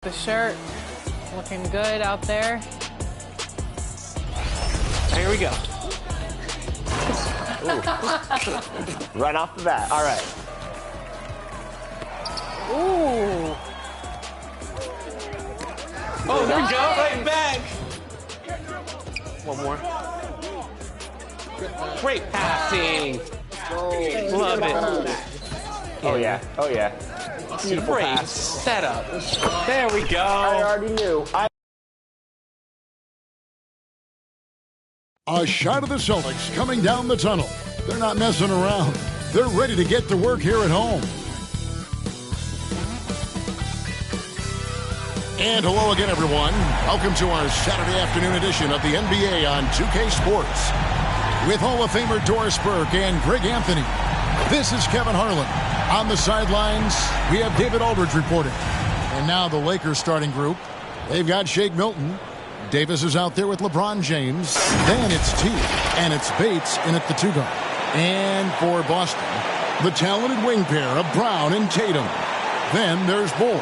The shirt looking good out there. Here we go. Right off the bat. All right. Ooh. Oh, there we go. Right back. One more. Great passing. Love it. Oh, yeah. Oh, yeah. Beautiful Great pass. setup. There we go. I already knew. A shot of the Celtics coming down the tunnel. They're not messing around. They're ready to get to work here at home. And hello again, everyone. Welcome to our Saturday afternoon edition of the NBA on 2K Sports. With Hall of Famer Doris Burke and Greg Anthony. This is Kevin Harlan. On the sidelines, we have David Aldridge reporting. And now the Lakers starting group. They've got Shake Milton. Davis is out there with LeBron James. Then it's T. And it's Bates in at the 2 guard. And for Boston, the talented wing pair of Brown and Tatum. Then there's Bull.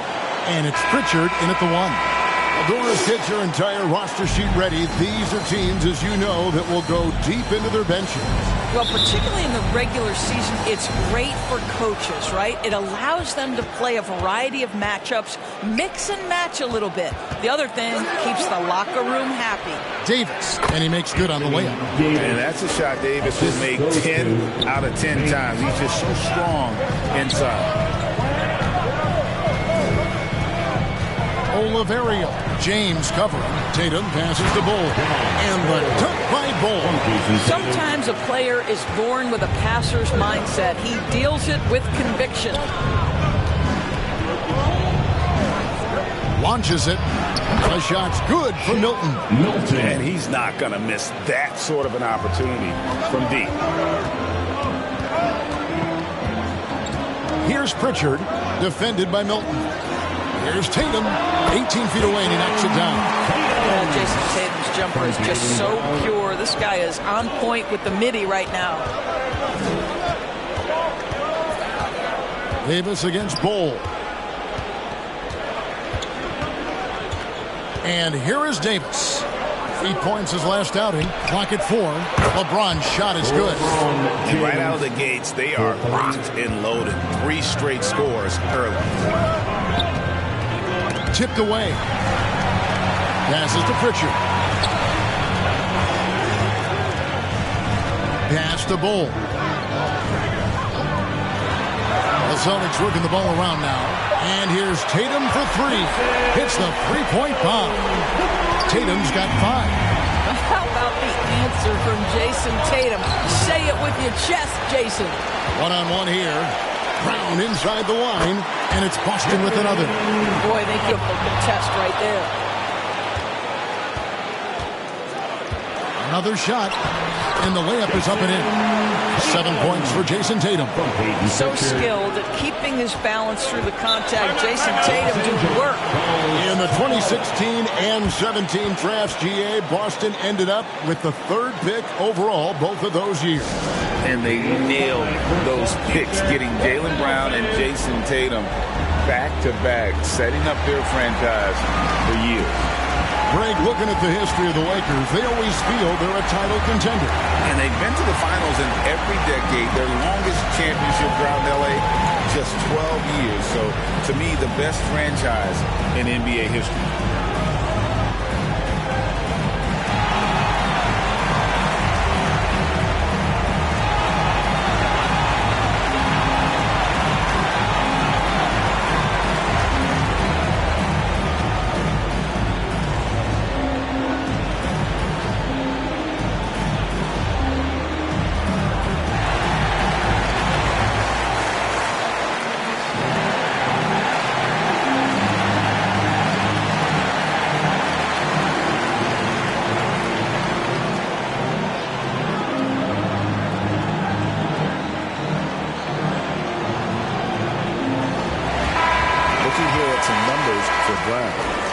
And it's Pritchard in at the 1. Doris, get your entire roster sheet ready. These are teams, as you know, that will go deep into their benches. Well, particularly in the regular season, it's great for coaches, right? It allows them to play a variety of matchups, mix and match a little bit. The other thing keeps the locker room happy. Davis, and he makes good on the layup. And that's a shot Davis will make 10 out of 10 times. He's just so strong inside. Oliverio. James covering. Tatum passes the Bull. And the dunk by Bull. Sometimes a player is born with a passer's mindset. He deals it with conviction. Launches it. The shot's good for Milton. And he's not going to miss that sort of an opportunity from deep. Here's Pritchard, defended by Milton. Here's Tatum, 18 feet away, and he knocks it down. Yeah, Jason Tatum's jumper is just so pure. This guy is on point with the midi right now. Davis against Bull. And here is Davis. 8 points his last outing. Clock at 4. LeBron's shot is good. And right out of the gates, they are locked and loaded. 3 straight scores early. Tipped away. Passes to Pritchard. Pass to Bull. The Celtics working the ball around now. And here's Tatum for 3. Hits the 3-point bomb. Tatum's got 5. How about the answer from Jason Tatum? Say it with your chest, Jason. One-on-one here. Brown inside the line, and it's Boston with another. Boy, they give the contest right there. Another shot, and the layup is up and in. 7 points for Jason Tatum. So skilled at keeping his balance through the contact. Jason Tatum do work. In the 2016 and 17 drafts, GA, Boston ended up with the 3rd pick overall both of those years. And they nailed those picks, getting Jaylen Brown and Jason Tatum back-to-back, setting up their franchise for years. Greg, looking at the history of the Lakers, they always feel they're a title contender. And they've been to the finals in every decade. Their longest championship ground in L.A., just 12 years. So, to me, the best franchise in NBA history.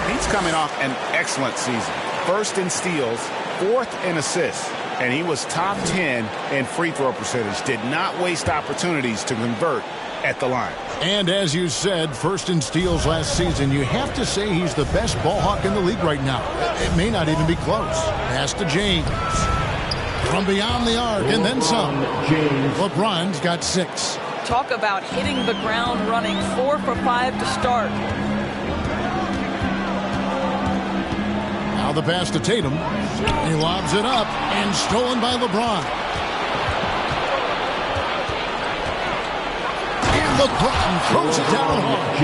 He's coming off an excellent season. First in steals, fourth in assists, and he was top 10 in free throw percentage. Did not waste opportunities to convert at the line. And as you said, first in steals last season, you have to say he's the best ball hawk in the league right now. It may not even be close. Pass to James. From beyond the arc, and then some. LeBron's got 6. Talk about hitting the ground running. 4 for 5 to start. Now the pass to Tatum. He lobs it up and stolen by LeBron. And LeBron throws it down hard.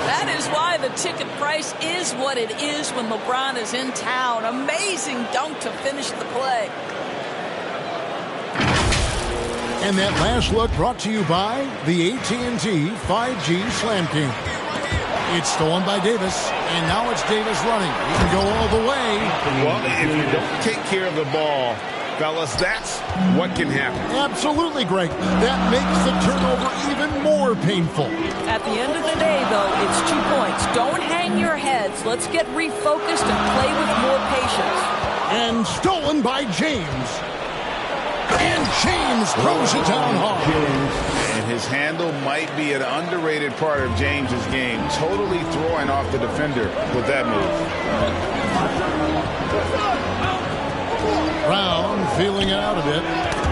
That is why the ticket price is what it is when LeBron is in town. Amazing dunk to finish the play. And that last look brought to you by the AT&T 5G Slam King. It's stolen by Davis, and now it's Davis running. He can go all the way. Well, if you don't take care of the ball, fellas, that's what can happen. Absolutely, Greg. That makes the turnover even more painful. At the end of the day, though, it's 2 points. Don't hang your heads. Let's get refocused and play with more patience. And stolen by James. And James throws it down hard. And his handle might be an underrated part of James's game. Totally throwing off the defender with that move. Brown feeling it out a bit.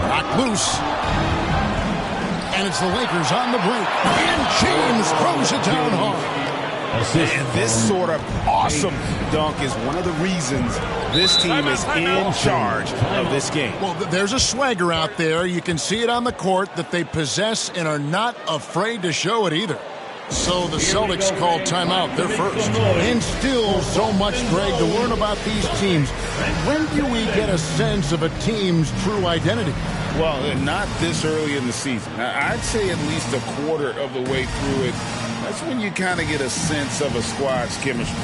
Knocked loose. And it's the Lakers on the break. And James throws it down hard. And this sort of awesome dunk is one of the reasons this team is in charge of this game. Well, there's a swagger out there. You can see it on the court that they possess and are not afraid to show it either. So the Celtics called timeout. They're first. And still so much, Greg, to learn about these teams. When do we get a sense of a team's true identity? Well, not this early in the season. I'd say at least a quarter of the way through it. That's when you kind of get a sense of a squad's chemistry.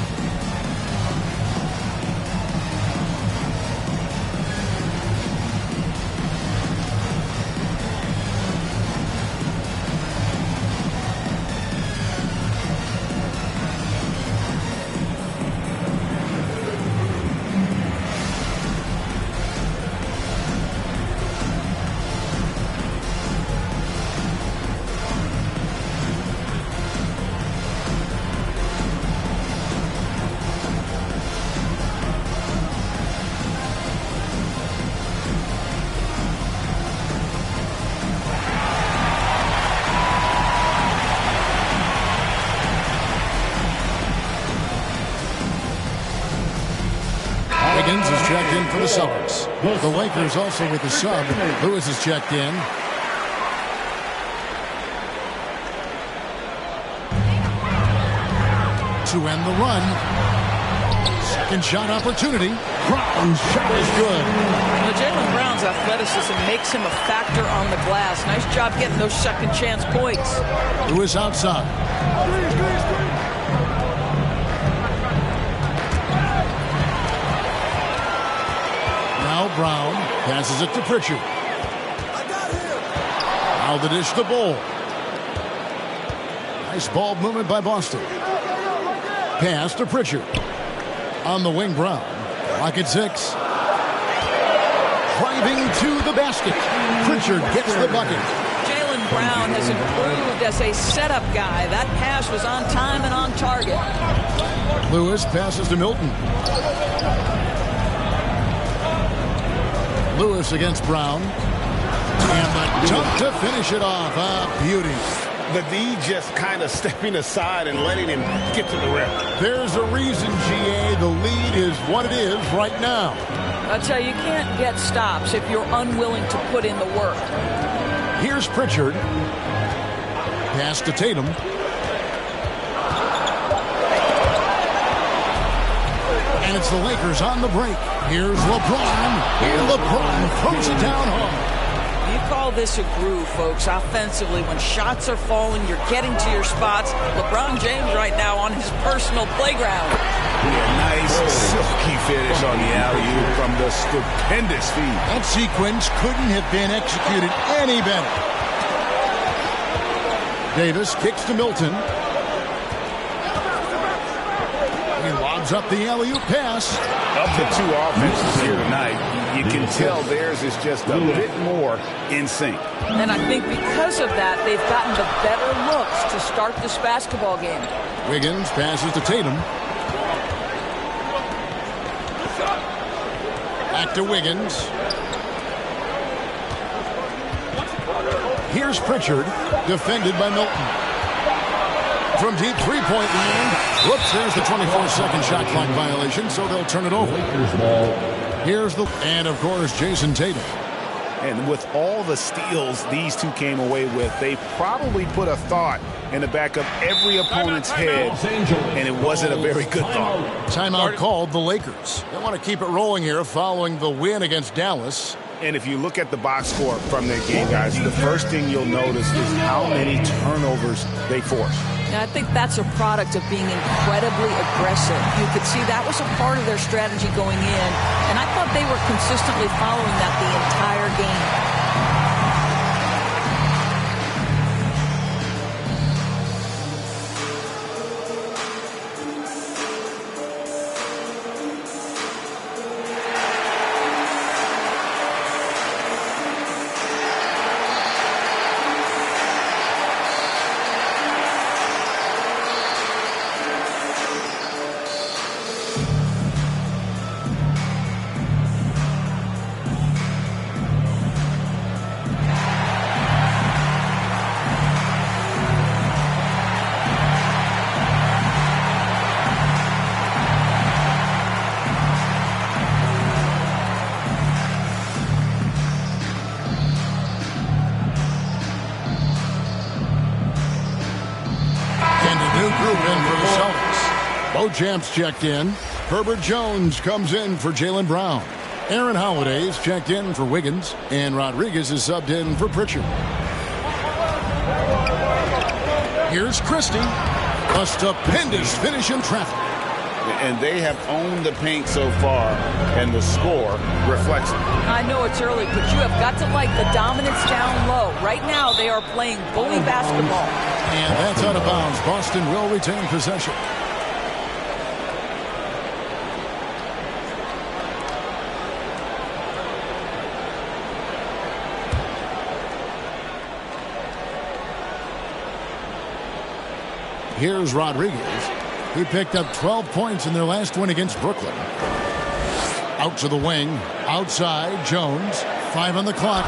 Higgins is checked in for the Celtics. The Lakers also with the sub. Lewis is checked in. To end the run. Second shot opportunity. Brown's shot is good. Well, Jaylen Brown's athleticism makes him a factor on the glass. Nice job getting those second chance points. Lewis outside. Now Brown passes it to Pritchard. Now the dish to Bull. Nice ball movement by Boston. Pass to Pritchard. On the wing, Brown. Clock at 6. Driving to the basket. Pritchard gets the bucket. Jaylen Brown has improved as a setup guy. That pass was on time and on target. Lewis passes to Milton. Lewis against Brown. And the dunk to finish it off. A beauty. The D just kind of stepping aside and letting him get to the rim. There's a reason, GA. The lead is what it is right now. I'll tell you, you can't get stops if you're unwilling to put in the work. Here's Pritchard. Pass to Tatum. And it's the Lakers on the break. Here's LeBron. And LeBron throws it down home. You call this a groove, folks. Offensively, when shots are falling, you're getting to your spots. LeBron James right now on his personal playground. Yeah, nice silky finish on the alley-oop from the stupendous feed. That sequence couldn't have been executed any better. Davis kicks to Milton. He lobs up the alley-oop pass. Of the two offenses here tonight, you can tell theirs is just a bit more in sync. And I think because of that, they've gotten the better looks to start this basketball game. Wiggins passes to Tatum. Back to Wiggins. Here's Pritchard, defended by Milton. From deep three-point land. Whoops, there's the 24-second shot clock violation, so they'll turn it over. Here's the... And, of course, Jason Tatum. And with all the steals these two came away with, they probably put a thought in the back of every opponent's head, and it wasn't a very good thought. Timeout called the Lakers. They want to keep it rolling here following the win against Dallas. And if you look at the box score from their game, guys, the first thing you'll notice is how many turnovers they force. Now, I think that's a product of being incredibly aggressive. You could see that was a part of their strategy going in, and I thought they were consistently following that the entire game. Champs checked in. Herbert Jones comes in for Jaylen Brown. Aaron Holiday's checked in for Wiggins. And Rodriguez is subbed in for Pritchard. Here's Christie. A stupendous finish in traffic. And they have owned the paint so far, and the score reflects it. I know it's early, but you have got to like the dominance down low. Right now, they are playing bully basketball. And that's out of bounds. Boston will retain possession. Here's Rodriguez. He picked up 12 points in their last win against Brooklyn. Out to the wing. Outside, Jones. 5 on the clock.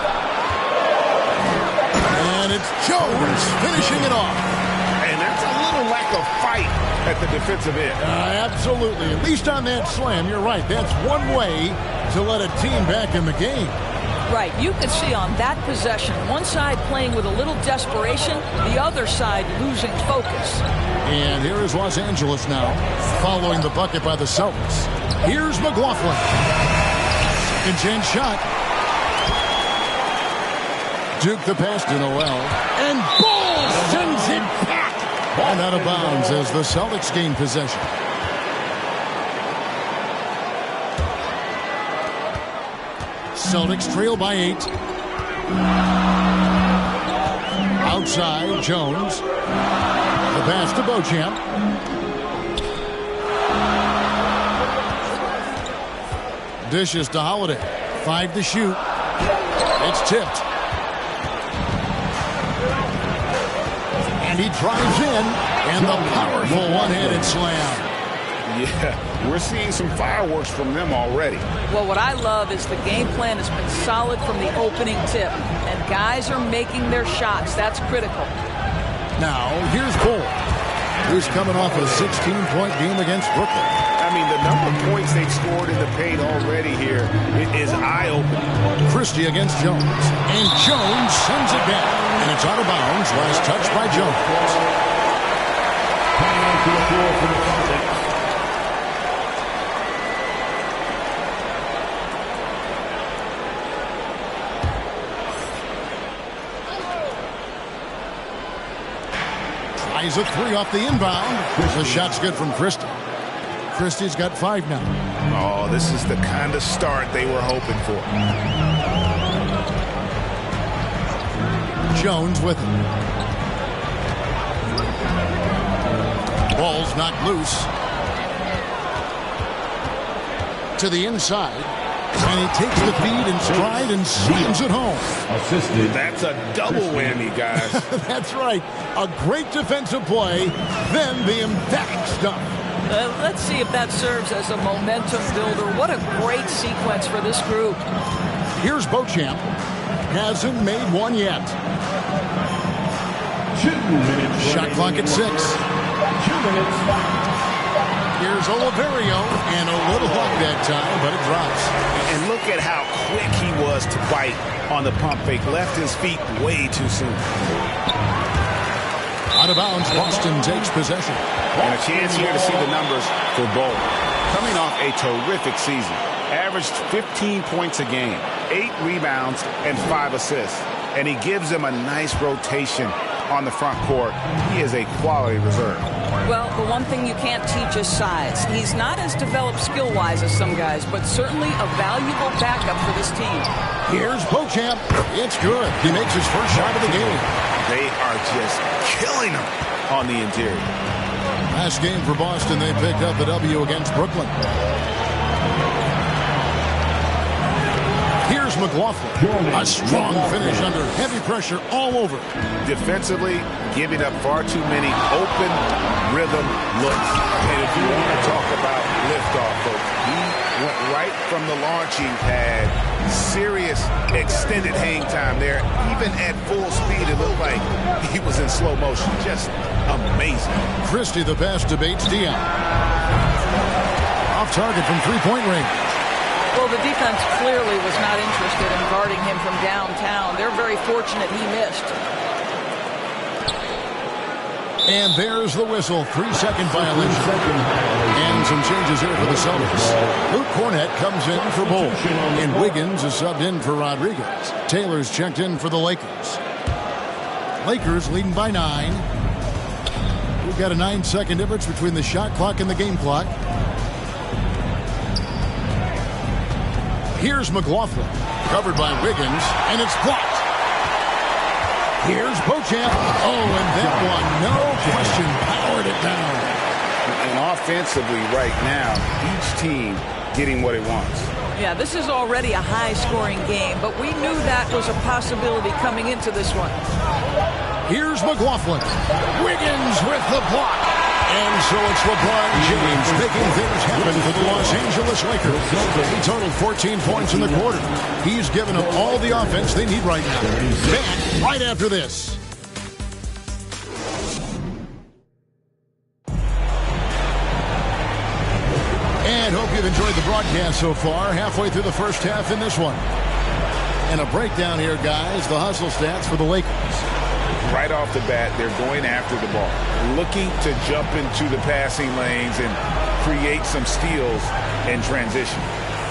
And it's Jones finishing it off. And that's a little lack of fight at the defensive end. Absolutely. At least on that slam, you're right. That's one way to let a team back in the game. Right. You could see on that possession, one side playing with a little desperation, the other side losing focus. And here is Los Angeles now, following the bucket by the Celtics. Here's McLaughlin. Second chance shot. Duke the pass to Noel. And Ball sends it back. And out of bounds as the Celtics gain possession. Celtics trail by 8. Outside, Jones. The pass to Beauchamp. Dishes to Holiday. 5 to shoot. It's tipped. And he drives in, and the powerful one-handed slam. Yeah, we're seeing some fireworks from them already. Well, what I love is the game plan has been solid from the opening tip, and guys are making their shots. That's critical. Now, here's Bull, who's coming off a 16-point game against Brooklyn. I mean, the number of points they've scored in the paint already here is eye-opening. Christie against Jones, and Jones sends it down, and it's out of bounds. Last touch by Jones. Tries a three off the inbound. The shot's good from Christie. Christie's got 5 now. Oh, this is the kind of start they were hoping for. Jones with it. Ball's knocked loose. To the inside. And he takes the feed in stride and slams it home. Assisted. That's a double whammy, guys. That's right. A great defensive play, then the emphatic stuff. Let's see if that serves as a momentum builder. What a great sequence for this group. Here's Beauchamp. Hasn't made one yet. 2 minutes. Shot clock at 6. 2 minutes. Here's Oliverio, and a little luck that time, but it drops. And look at how quick he was to bite on the pump fake. Left his feet way too soon. Out of bounds, Boston takes possession. And a chance here to see the numbers for Bull. Coming off a terrific season. Averaged 15 points a game, 8 rebounds, and 5 assists. And he gives them a nice rotation on the front court. He is a quality reserve. Well, the one thing you can't teach is size. He's not as developed skill-wise as some guys, but certainly a valuable backup for this team. Here's Beauchamp. It's good. He makes his first shot of the game. They are just killing him on the interior. Last game for Boston, they picked up the W against Brooklyn. Here's McLaughlin. A strong finish under heavy pressure all over. Defensively, giving up far too many open rhythm looks. And if you want to talk about liftoff, folks, he went right from the launching pad. Serious extended hang time there. Even at full speed, it looked like he was in slow motion. Just amazing. Christie, the pass debates Dion. Off target from three-point range. Well, the defense clearly was not interested in guarding him from downtown. They're very fortunate he missed. And there's the whistle. 3-second violation. And some changes here for the Celtics. Luke Cornett comes in for Bull. And Wiggins is subbed in for Rodriguez. Taylor's checked in for the Lakers. Lakers leading by 9. We've got a 9-second difference between the shot clock and the game clock. Here's McLaughlin, covered by Wiggins, and it's blocked. Here's Beauchamp. Oh, and that one, no question, powered it down. And offensively right now, each team getting what it wants. Yeah, this is already a high-scoring game, but we knew that was a possibility coming into this one. Here's McLaughlin. Wiggins with the block. And so it's LeBron James making things happen for the Los Angeles Lakers. He totaled 14 points in the quarter. He's given them all the offense they need right now. Back right after this. And hope you've enjoyed the broadcast so far. Halfway through the first half in this one. And a breakdown here, guys. The hustle stats for the Lakers. Right off the bat, they're going after the ball, looking to jump into the passing lanes and create some steals in transition.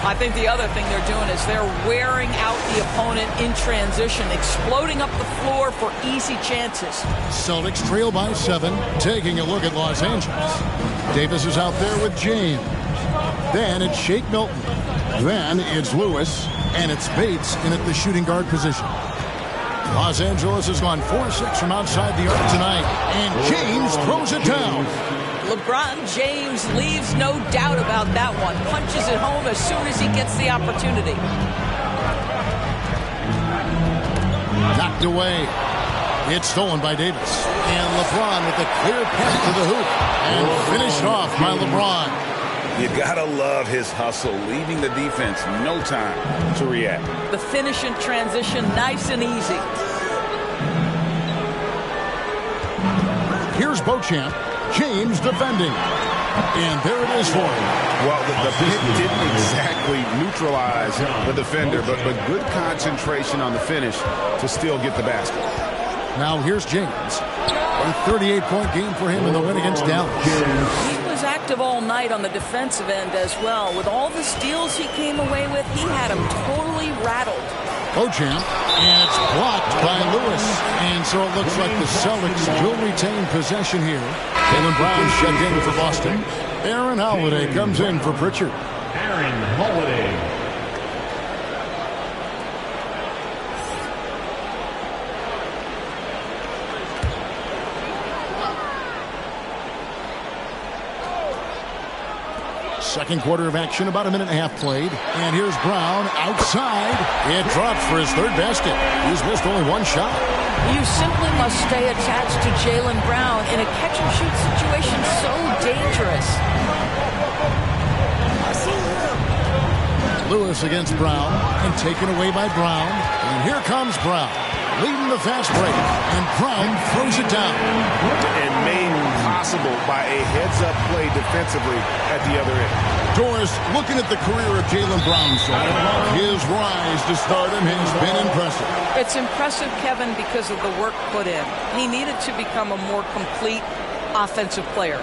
I think the other thing they're doing is they're wearing out the opponent in transition, exploding up the floor for easy chances. Celtics trail by 7, taking a look at Los Angeles. Davis is out there with James. Then it's Shake Milton. Then it's Lewis, and it's Bates in at the shooting guard position. Los Angeles has gone 4-6 from outside the arc tonight, and James throws it down. LeBron James leaves no doubt about that one. Punches it home as soon as he gets the opportunity. Knocked away. It's stolen by Davis. And LeBron with a clear path to the hoop. And finished off by LeBron. You gotta love his hustle, leaving the defense no time to react. The finish in transition, nice and easy. Here's Beauchamp. James defending. And there it is for him. Well, the pick didn't exactly neutralize the defender, but good concentration on the finish to still get the basket. Now here's James. A 38-point game for him in the win against Dallas. He was active all night on the defensive end as well. With all the steals he came away with, he had him totally rattled. Beauchamp, and it's blocked by Lewis. And so it looks like the Celtics will retain possession here. Jaylen Brown checked in for Boston. Aaron Holiday comes in for Pritchard. Aaron Holiday. Second quarter of action, about a minute and a half played. And here's Brown outside. It drops for his third basket. He's missed only one shot. You simply must stay attached to Jaylen Brown in a catch-and-shoot situation so dangerous. Lewis against Brown, and taken away by Brown. And here comes Brown, leading the fast break. And Brown throws it down. And made possible by a heads-up play defensively at the other end. Doris, looking at the career of Jaylen Brown, his rise to stardom has been impressive. It's impressive, Kevin, because of the work put in. He needed to become a more complete offensive player.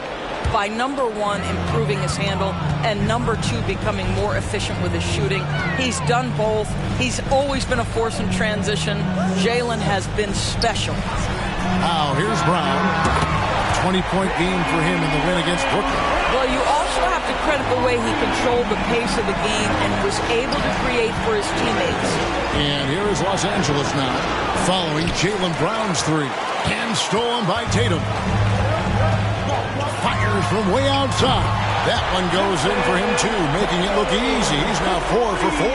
By number one, improving his handle, and number two, becoming more efficient with his shooting. He's done both. He's always been a force in transition. Jaylen has been special. Now, here's Brown. 20-point game for him in the win against Brooklyn. Well, you also have to credit the way he controlled the pace of the game and was able to create for his teammates. And here is Los Angeles now, following Jaylen Brown's three. And stolen by Tatum. Fires from way outside. That one goes in for him, too, making it look easy. He's now 4 for 4.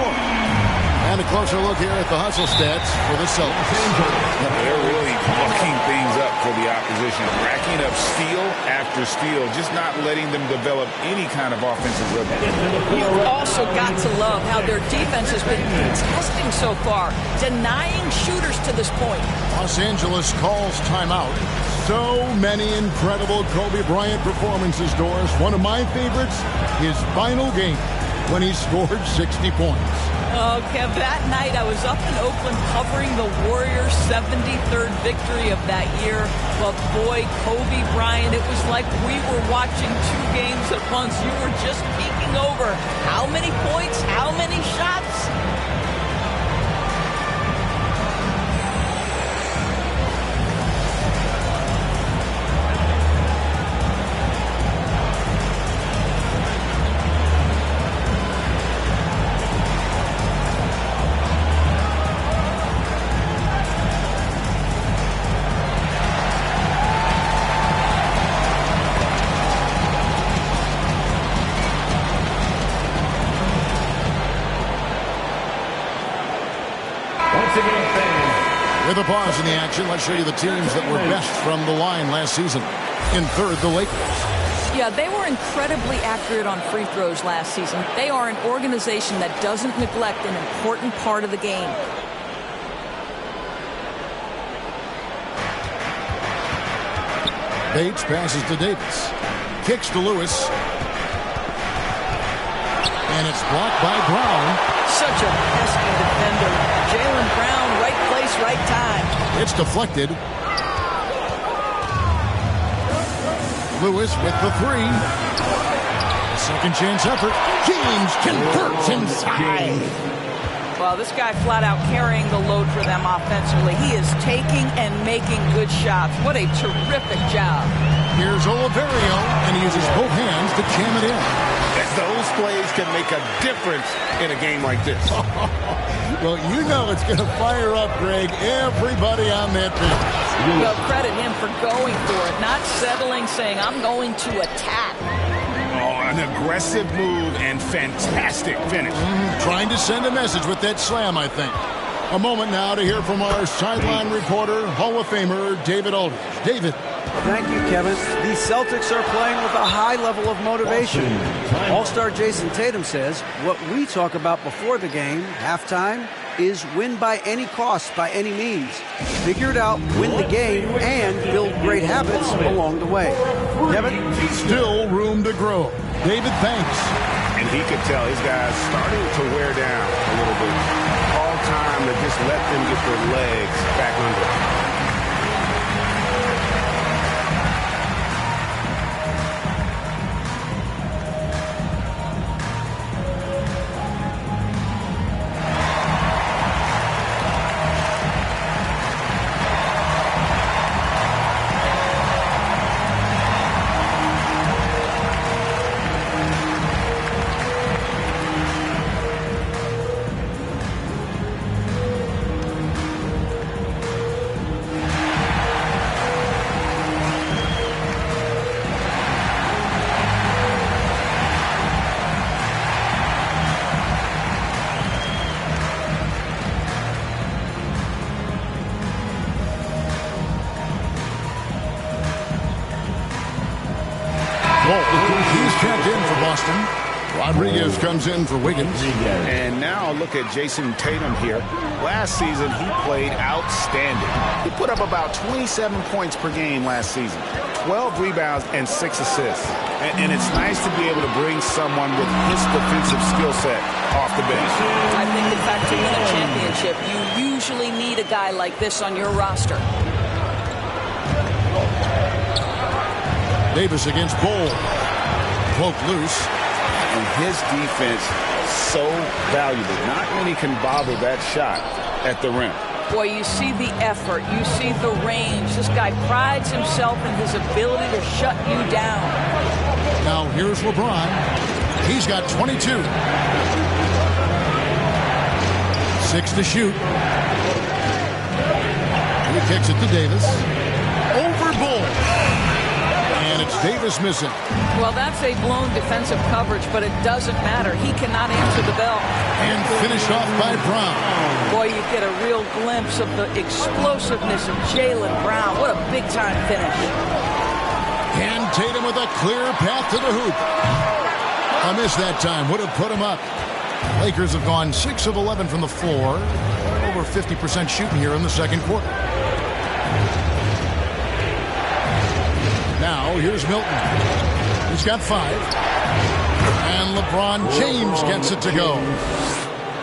And a closer look here at the hustle stats for the Celtics. They're really bucking things up for the opposition, racking up steal after steal, just not letting them develop any kind of offensive rhythm. You've also got to love how their defense has been contesting so far, denying shooters to this point. Los Angeles calls timeout. So many incredible Kobe Bryant performances, Doris. One of my favorites, his final game when he scored 60 points. Oh, Kev, that night I was up in Oakland covering the Warriors' 73rd victory of that year. But boy, Kobe Bryant, it was like we were watching two games at once. You were just peeking over. How many points? How many shots? With a pause in the action, let's show you the teams that were best from the line last season. In third, the Lakers. Yeah, they were incredibly accurate on free throws last season. They are an organization that doesn't neglect an important part of the game. Bates passes to Davis. Kicks to Lewis. And it's blocked by Brown. Such a pesky defender. Jaylen Brown, right place, right time. It's deflected. Lewis with the three. Second chance effort. James converts inside. Well, this guy flat out carrying the load for them offensively. He is taking and making good shots. What a terrific job. Here's Oliverio, and he uses both hands to jam it in. Those plays can make a difference in a game like this. Well, you know it's going to fire up, Greg, everybody on that pitch. Well, credit him for going for it, not settling, saying, I'm going to attack. Oh, an aggressive move and fantastic finish. Trying to send a message with that slam, I think. A moment now to hear from our sideline reporter, Hall of Famer David Aldridge. David. Thank you, Kevin. The Celtics are playing with a high level of motivation. All-star Jason Tatum says, what we talk about before the game, halftime, is win by any cost, by any means. Figure it out, win the game, and build great habits along the way. Kevin? Still room to grow. David, thanks. And he could tell his guys starting to wear down a little bit. All time to just let them get their legs back under. He's checked in for Boston. Rodriguez comes in for Wiggins. And now look at Jason Tatum here. Last season, he played outstanding. He put up about 27 points per game last season, 12 rebounds and 6 assists. And it's nice to be able to bring someone with his defensive skill set off the bench. I think, in fact, to win a championship, you usually need a guy like this on your roster. Davis against Bull. Cloak loose. And his defense so valuable. Not many can bother that shot at the rim. Boy, you see the effort. You see the range. This guy prides himself in his ability to shut you down. Now here's LeBron. He's got 22. 6 to shoot. He kicks it to Davis. Over Bull. And it's Davis missing. Well, that's a blown defensive coverage, but it doesn't matter. He cannot answer the bell. And finished off by Brown. Boy, you get a real glimpse of the explosiveness of Jaylen Brown. What a big-time finish. And Tatum with a clear path to the hoop. A miss that time. Would have put him up. Lakers have gone 6 of 11 from the floor. Over 50% shooting here in the second quarter. Now, here's Milton. He's got 5. And LeBron James gets it to go.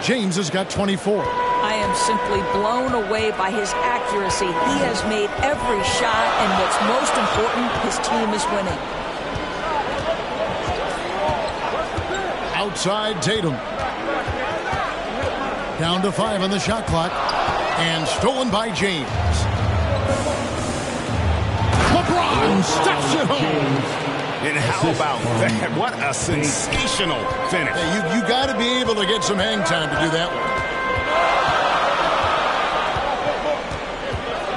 James has got 24. I am simply blown away by his accuracy. He has made every shot, and what's most important, his team is winning. Outside Tatum. Down to 5 on the shot clock. And stolen by James. LeBron steps it home. And how about that? What a sensational finish. Hey, you got to be able to get some hang time to do that one.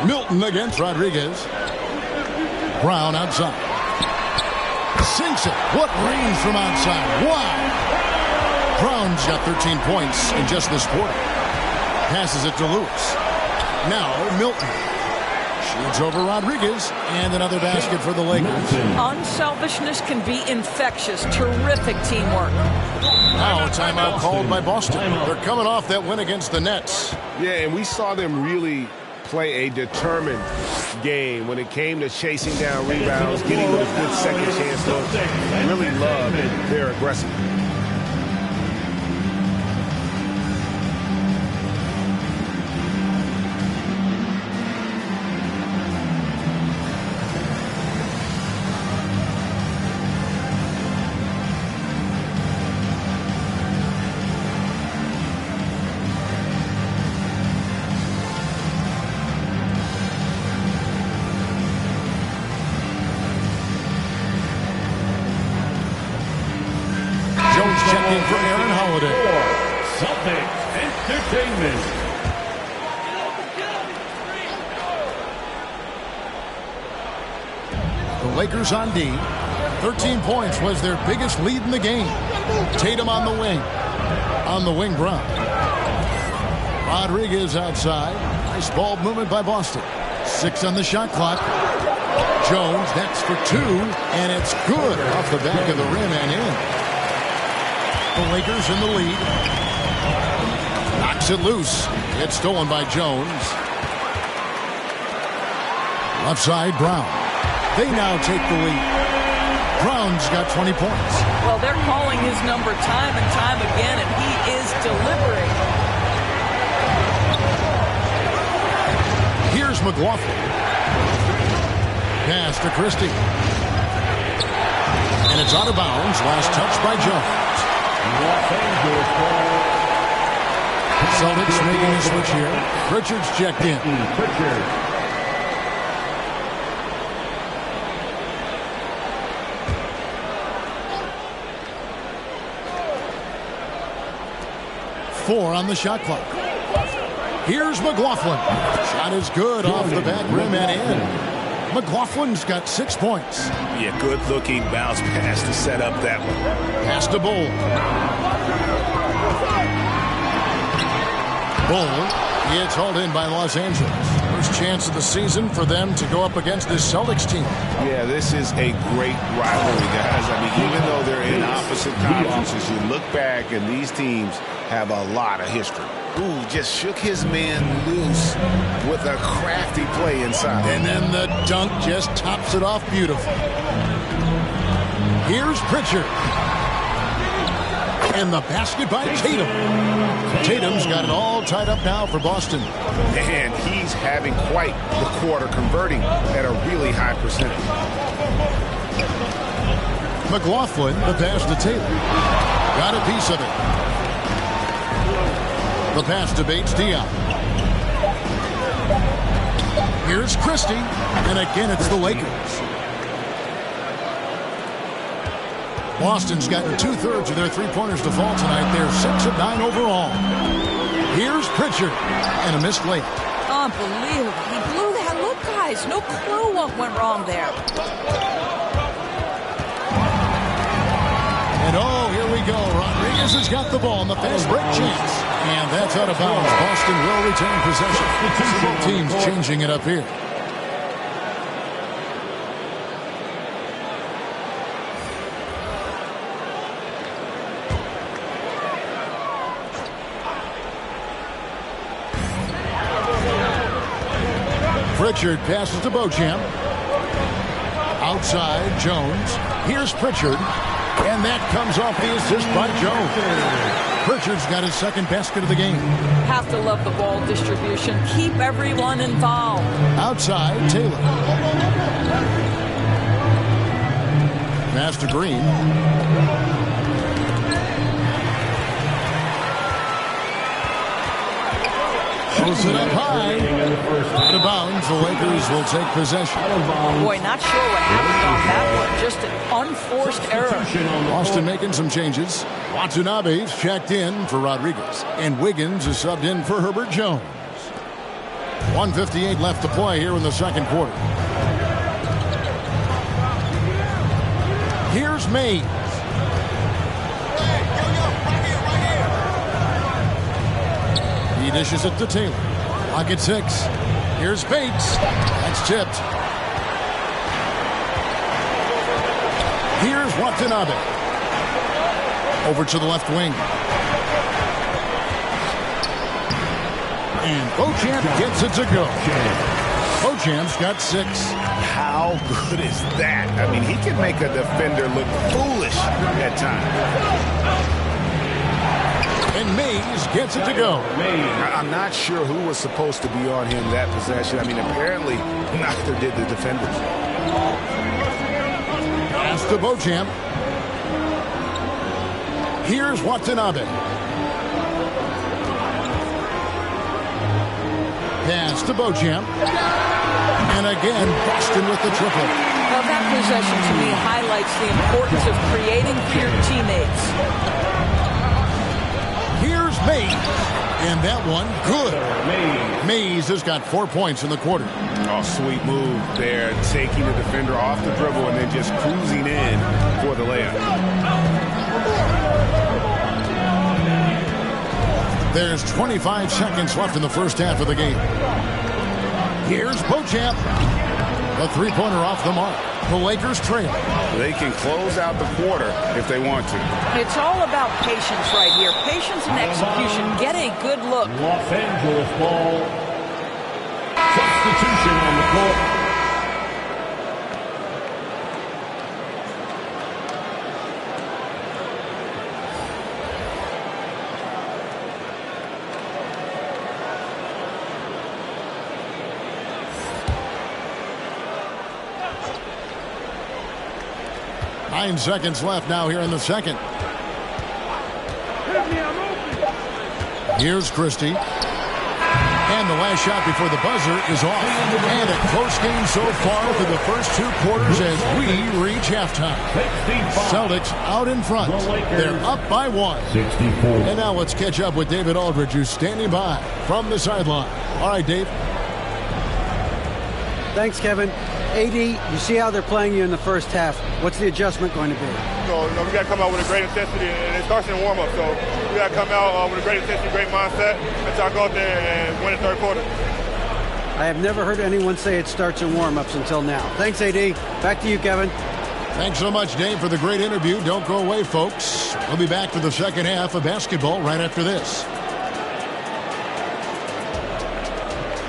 Milton against Rodriguez. Brown outside. Sinks it. What range from outside. Wow. Brown's got 13 points in just this quarter. Passes it to Lewis. Now Milton. Shoots over Rodriguez, and another basket for the Lakers. Unselfishness can be infectious. Terrific teamwork. Now a timeout called by Boston. They're coming off that win against the Nets. Yeah, and we saw them really play a determined game when it came to chasing down rebounds, getting those good second chance looks. Really loved their aggressiveness. Checking for Aaron Holiday. Celtics Entertainment. The Lakers on D. 13 points was their biggest lead in the game. Tatum on the wing. On the wing, Brown. Rodriguez outside. Nice ball movement by Boston. 6 on the shot clock. Jones, that's for 2, and it's good off the back of the rim and in. The Lakers in the lead. Knocks it loose. It's stolen by Jones. Left side, Brown. They now take the lead. Brown's got 20 points. Well, they're calling his number time and time again, and he is delivering. Here's McLaughlin. Pass to Christie. And it's out of bounds. Last touch by Jones. Celtics making a switch here. Pritchard's checked in. Pritchard. 4 on the shot clock. Here's McLaughlin. Shot is good off the back rim and in. McLaughlin's got 6 points. Yeah, good-looking bounce pass to set up that one. Pass to Bull. Bull gets hauled in by Los Angeles. First chance of the season for them to go up against this Celtics team. Yeah, this is a great rivalry, guys. I mean, even though they're in opposite conferences, you look back and these teams have a lot of history. Ooh, just shook his man loose with a crafty play inside. And then the dunk just tops it off beautifully. Here's Pritchard. And the basket by Tatum. Tatum's got it all tied up now for Boston. And he's having quite the quarter, converting at a really high percentage. McLaughlin, the pass to Taylor. Got a piece of it. The pass to Bates-Diop. Here's Christie. And again, it's the Lakers. Boston's gotten 2/3 of their three-pointers to fall tonight. They're 6 of 9 overall. Here's Pritchard. And a missed layup. Unbelievable. He blew that. Look, guys, no clue what went wrong there. And oh, here we go. Rodriguez has got the ball in the fast break chance. And that's out of bounds. Boston will retain possession. Both teams changing it up here. Pritchard passes to Beauchamp. Outside, Jones. Here's Pritchard. And that comes off the assist by Jones. Pritchard's got his second basket of the game. Have to love the ball distribution. Keep everyone involved. Outside, Taylor. Pass to Green. Throws it up high. Out of bounds. The Lakers will take possession. Boy, not sure what happened on that one. Just an unforced error. Boston making some changes. Watanabe's checked in for Rodriguez. And Wiggins is subbed in for Herbert Jones. 1:58 left to play here in the second quarter. Here's Mays. He dishes it to Taylor. Lock at 6. Here's Bates. That's tipped. Here's Watanabe. Over to the left wing. And Beauchamp gets it to go. Beauchamp's got 6. How good is that? I mean, he can make a defender look foolish at times. And Mays gets it to go. I'm not sure who was supposed to be on him that possession. I mean, apparently neither did the defenders. Pass to Beauchamp. Here's Watanabe. Pass to Beauchamp. And again, Boston with the triple. Well, that possession to me highlights the importance of creating for your teammates. Here's Mays. And that one, good. Mays has got 4 points in the quarter. Oh, sweet move there. Taking the defender off the dribble and then just cruising in for the layup. There's 25 seconds left in the first half of the game. Here's Beauchamp. A three-pointer off the mark. The Lakers trail. They can close out the quarter if they want to. It's all about patience right here. Patience and execution. Get a good look. Los Angeles ball. Substitution on the court. Nine seconds left now here in the second. Here's Christie. And the last shot before the buzzer is off. And a close game so far for the first two quarters as we reach halftime. Celtics out in front. They're up by 1. 64. And now let's catch up with David Aldridge, who's standing by from the sideline. All right, Dave. Thanks, Kevin. AD, you see how they're playing you in the first half. What's the adjustment going to be? So, we got to come out with a great intensity, and it starts in the warm-up. So we got to come out with a great intensity, great mindset, and try to go out there and win the third quarter. I have never heard anyone say it starts in warm-ups until now. Thanks, AD. Back to you, Kevin. Thanks so much, Dave, for the great interview. Don't go away, folks. We'll be back for the second half of basketball right after this.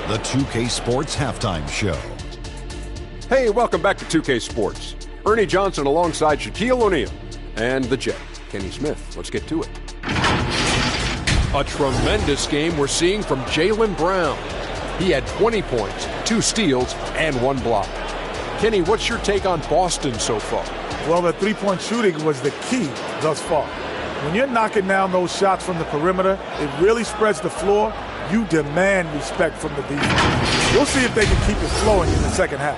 The 2K Sports Halftime Show. Hey, welcome back to 2K Sports. Ernie Johnson alongside Shaquille O'Neal and the Jet, Kenny Smith. Let's get to it. A tremendous game we're seeing from Jaylen Brown. He had 20 points, 2 steals, and 1 block. Kenny, what's your take on Boston so far? Well, the three-point shooting was the key thus far. When you're knocking down those shots from the perimeter, it really spreads the floor. You demand respect from the defense. We'll see if they can keep it flowing in the second half.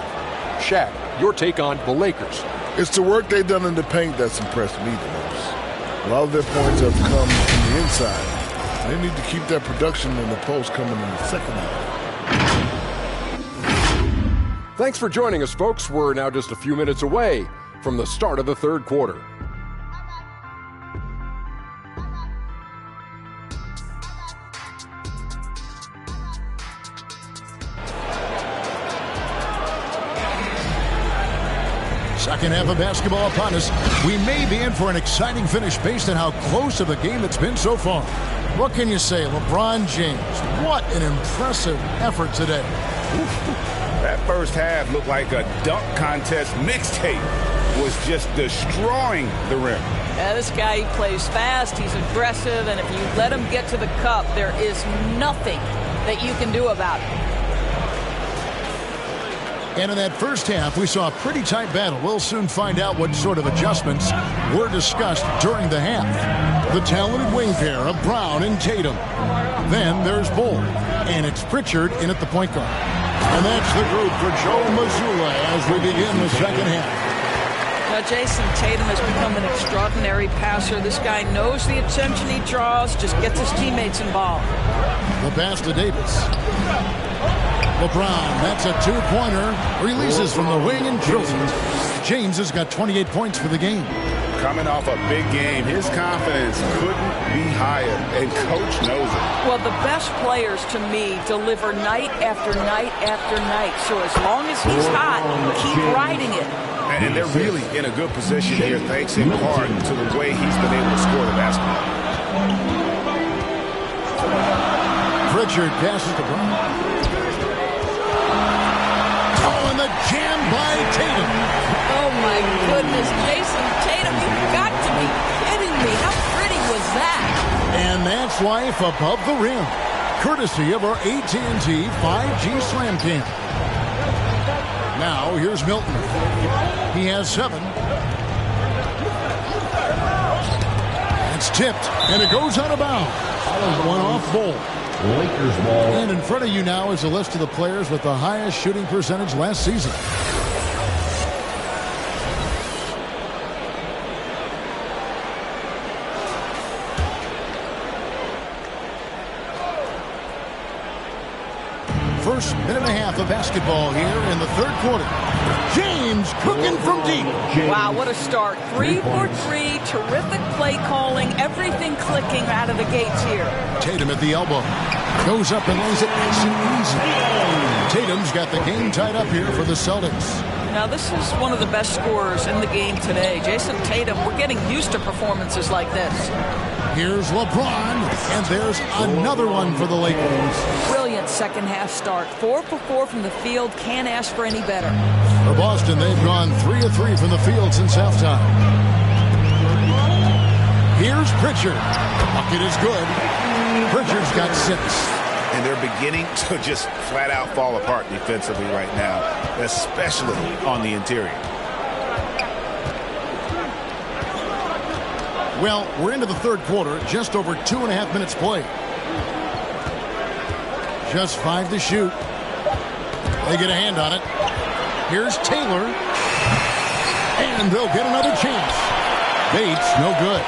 Shaq, your take on the Lakers. It's the work they've done in the paint that's impressed me the most. A lot of their points have come from the inside. They need to keep that production in the post coming in the second half. Thanks for joining us, folks. We're now just a few minutes away from the start of the third quarter. Second half of basketball upon us. We may be in for an exciting finish based on how close of a game it's been so far. What can you say? LeBron James, what an impressive effort today. That first half looked like a dunk contest mixtape. Was just destroying the rim. This guy, he plays fast, he's aggressive, and if you let him get to the cup, there is nothing that you can do about it. And in that first half, we saw a pretty tight battle. We'll soon find out what sort of adjustments were discussed during the half. The talented wing pair of Brown and Tatum. Then there's Bull, and it's Pritchard in at the point guard. And that's the group for Joe Mazzulla as we begin the second half. Now, Jason Tatum has become an extraordinary passer. This guy knows the attention he draws, just gets his teammates involved. The pass to Davis. LeBron, that's a two-pointer. Releases from the wing and drills it. James has got 28 points for the game. Coming off a big game, his confidence couldn't be higher, and Coach knows it. Well, the best players, to me, deliver night after night after night. So as long as he's hot, keep riding it. And they're really in a good position here, thanks in part to the way he's been able to score the basketball. Pritchard passes to Brown. Oh, and the jam by Tatum. Oh, my goodness. Jason Tatum, you've got to be kidding me. How pretty was that? And that's life above the rim, courtesy of our AT&T 5G Slam Cam. Now, here's Milton. He has 7. It's tipped, and it goes out of bounds. One off Bull. Lakers ball. And in front of you now is a list of the players with the highest shooting percentage last season. First minute and a half of basketball here in the third quarter. James cooking from deep. Wow, what a start. 3 for 3. Terrific play calling. Everything clicking out of the gates here. Tatum at the elbow. Goes up and lays it nice and easy. Tatum's got the game tied up here for the Celtics. Now, this is one of the best scorers in the game today. Jason Tatum, we're getting used to performances like this. Here's LeBron, and there's another one for the Lakers. Brilliant second-half start. 4 for 4 from the field. Can't ask for any better. For Boston, they've gone 3 of 3 from the field since halftime. Here's Pritchard. The bucket is good. Pritchard's got 6. And they're beginning to just flat out fall apart defensively right now, especially on the interior. Well, we're into the third quarter, just over 2.5 minutes played. Just 5 to shoot. They get a hand on it. Here's Taylor. And they'll get another chance. Bates, no good.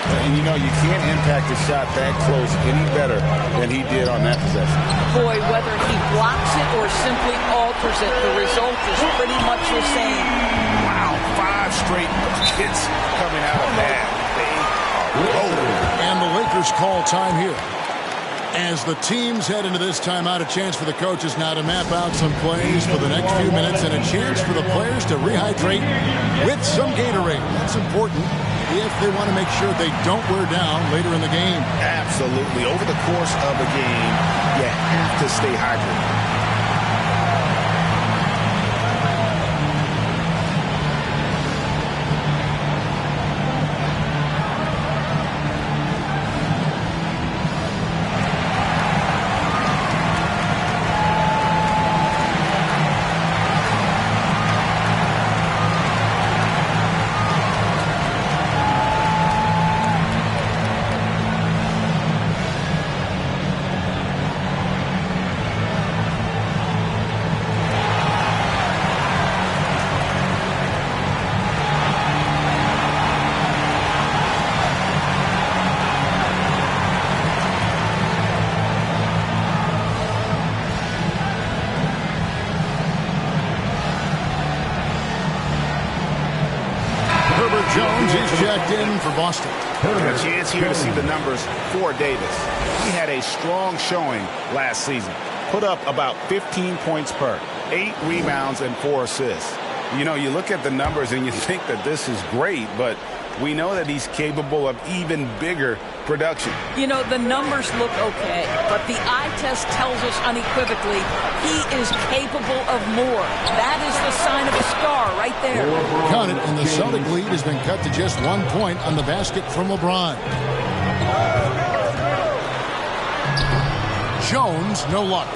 And you know, you can't impact a shot that close any better than he did on that possession. Boy, whether he blocks it or simply alters it, the result is pretty much the same. Wow, 5 straight buckets coming out of that. They are rolling. And the Lakers call time here. As the teams head into this timeout, a chance for the coaches now to map out some plays for the next few minutes and a chance for the players to rehydrate with some Gatorade. That's important if they want to make sure they don't wear down later in the game. Absolutely. Over the course of a game, you have to stay hydrated. Jones is checked in for Boston. A chance here to see the numbers for Davis. He had a strong showing last season. Put up about 15 points per, 8 rebounds and 4 assists. You know, you look at the numbers and you think that this is great, but we know that he's capable of even bigger production. You know, the numbers look okay, but the eye test tells us unequivocally he is capable of more. That is the sign of a star right there. Count it, and the Celtic lead has been cut to just 1 point on the basket from LeBron. Jones, no luck.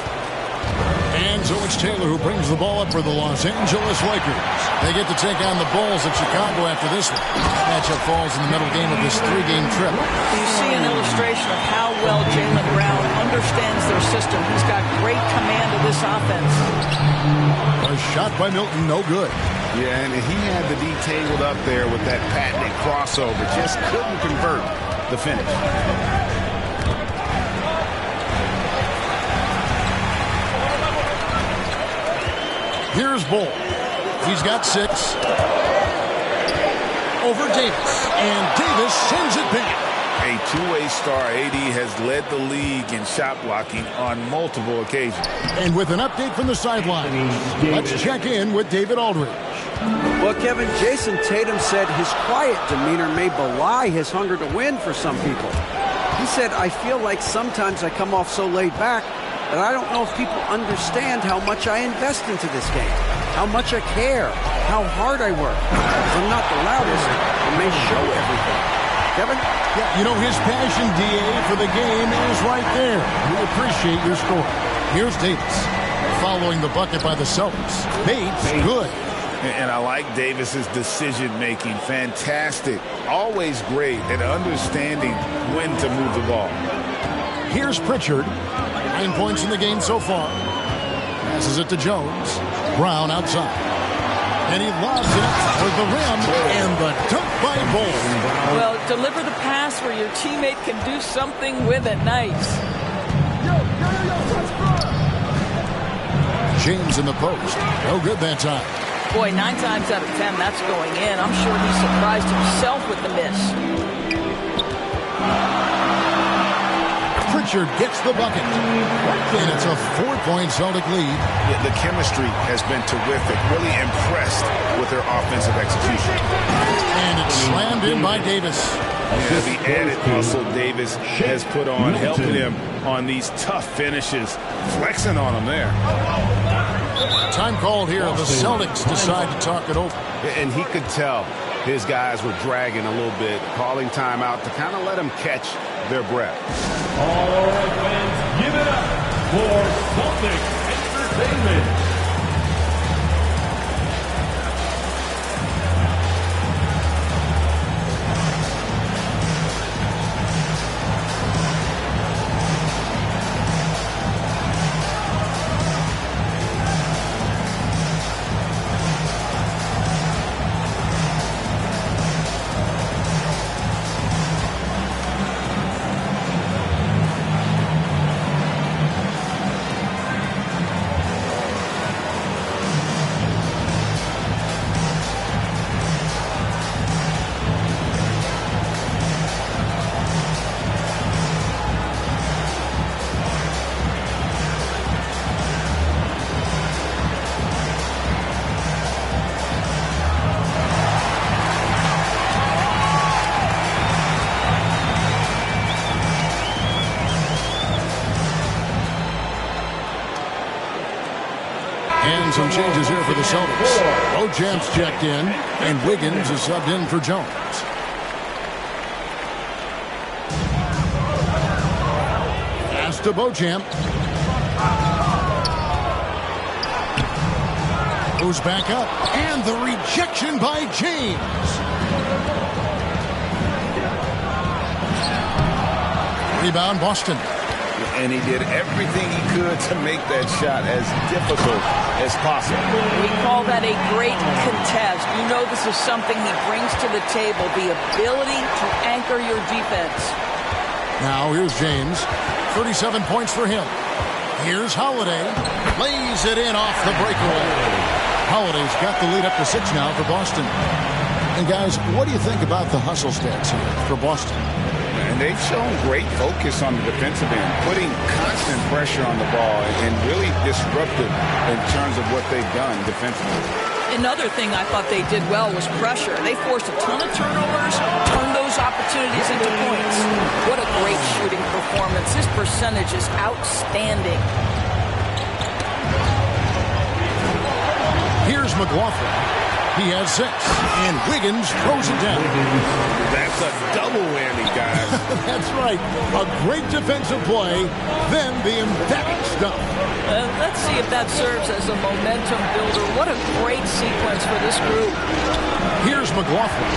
And so it's Taylor who brings the ball up for the Los Angeles Lakers. They get to take on the Bulls at Chicago after this one. That matchup falls in the middle game of this 3-game trip. You see an illustration of how well Jaylen Brown understands their system. He's got great command of this offense. A shot by Milton, no good. Yeah, and he had the D tangled up there with that patented crossover. Just couldn't convert the finish. Here's Bull. He's got 6. Over Davis. And Davis sends it back. A two-way star, AD has led the league in shot blocking on multiple occasions. And with an update from the sideline, let's check in with David Aldridge. Well, Kevin, Jason Tatum said his quiet demeanor may belie his hunger to win for some people. He said, I feel like sometimes I come off so laid back that I don't know if people understand how much I invest into this game, how much I care, how hard I work. If I'm not the loudest, it may show everything. Kevin? Yeah, you know, his passion, DA, for the game is right there. We appreciate your score. Here's Davis, following the bucket by the Celtics. Bates, good. And I like Davis's decision-making. Fantastic. Always great at understanding when to move the ball. Here's Pritchard. 9 points in the game so far. Passes it to Jones. Brown outside. And he lobs it toward the rim. And the dunk by Bull. Well, deliver the pass where your teammate can do something with it. Nice. James in the post. No good that time. Boy, 9 times out of 10, that's going in. I'm sure he's surprised himself with the miss. Pritchard gets the bucket. And it's a 4-point Celtic lead. Yeah, the chemistry has been terrific. Really impressed with their offensive execution. And it's slammed in by Davis. Yeah, the added muscle Davis has put on, helping him on these tough finishes. Flexing on him there. Time called here. The Celtics decide to talk it over. And he could tell his guys were dragging a little bit, calling timeout to kind of let them catch their breath. All right, fans, give it up for Celtics Entertainment. And some changes here for the Celtics. Bojamp's checked in, and Wiggins is subbed in for Jones. Pass to Bojamp. Goes back up, and the rejection by James. Rebound, Boston. And he did everything he could to make that shot as difficult as possible. We call that a great contest. You know this is something he brings to the table, the ability to anchor your defense. Now here's James. 37 points for him. Here's Holiday. Lays it in off the breakaway. Holiday's got the lead up to 6 now for Boston. And guys, what do you think about the hustle stats here for Boston? And they've shown great focus on the defensive end, putting constant pressure on the ball and really disruptive in terms of what they've done defensively. Another thing I thought they did well was pressure. They forced a ton of turnovers, turned those opportunities into points. What a great shooting performance. His percentage is outstanding. Here's McLaughlin. He has 6, and Wiggins throws it down. That's a double whammy, guys. That's right. A great defensive play, then the emphatic stuff. Let's see if that serves as a momentum builder. What a great sequence for this group. Here's McLaughlin.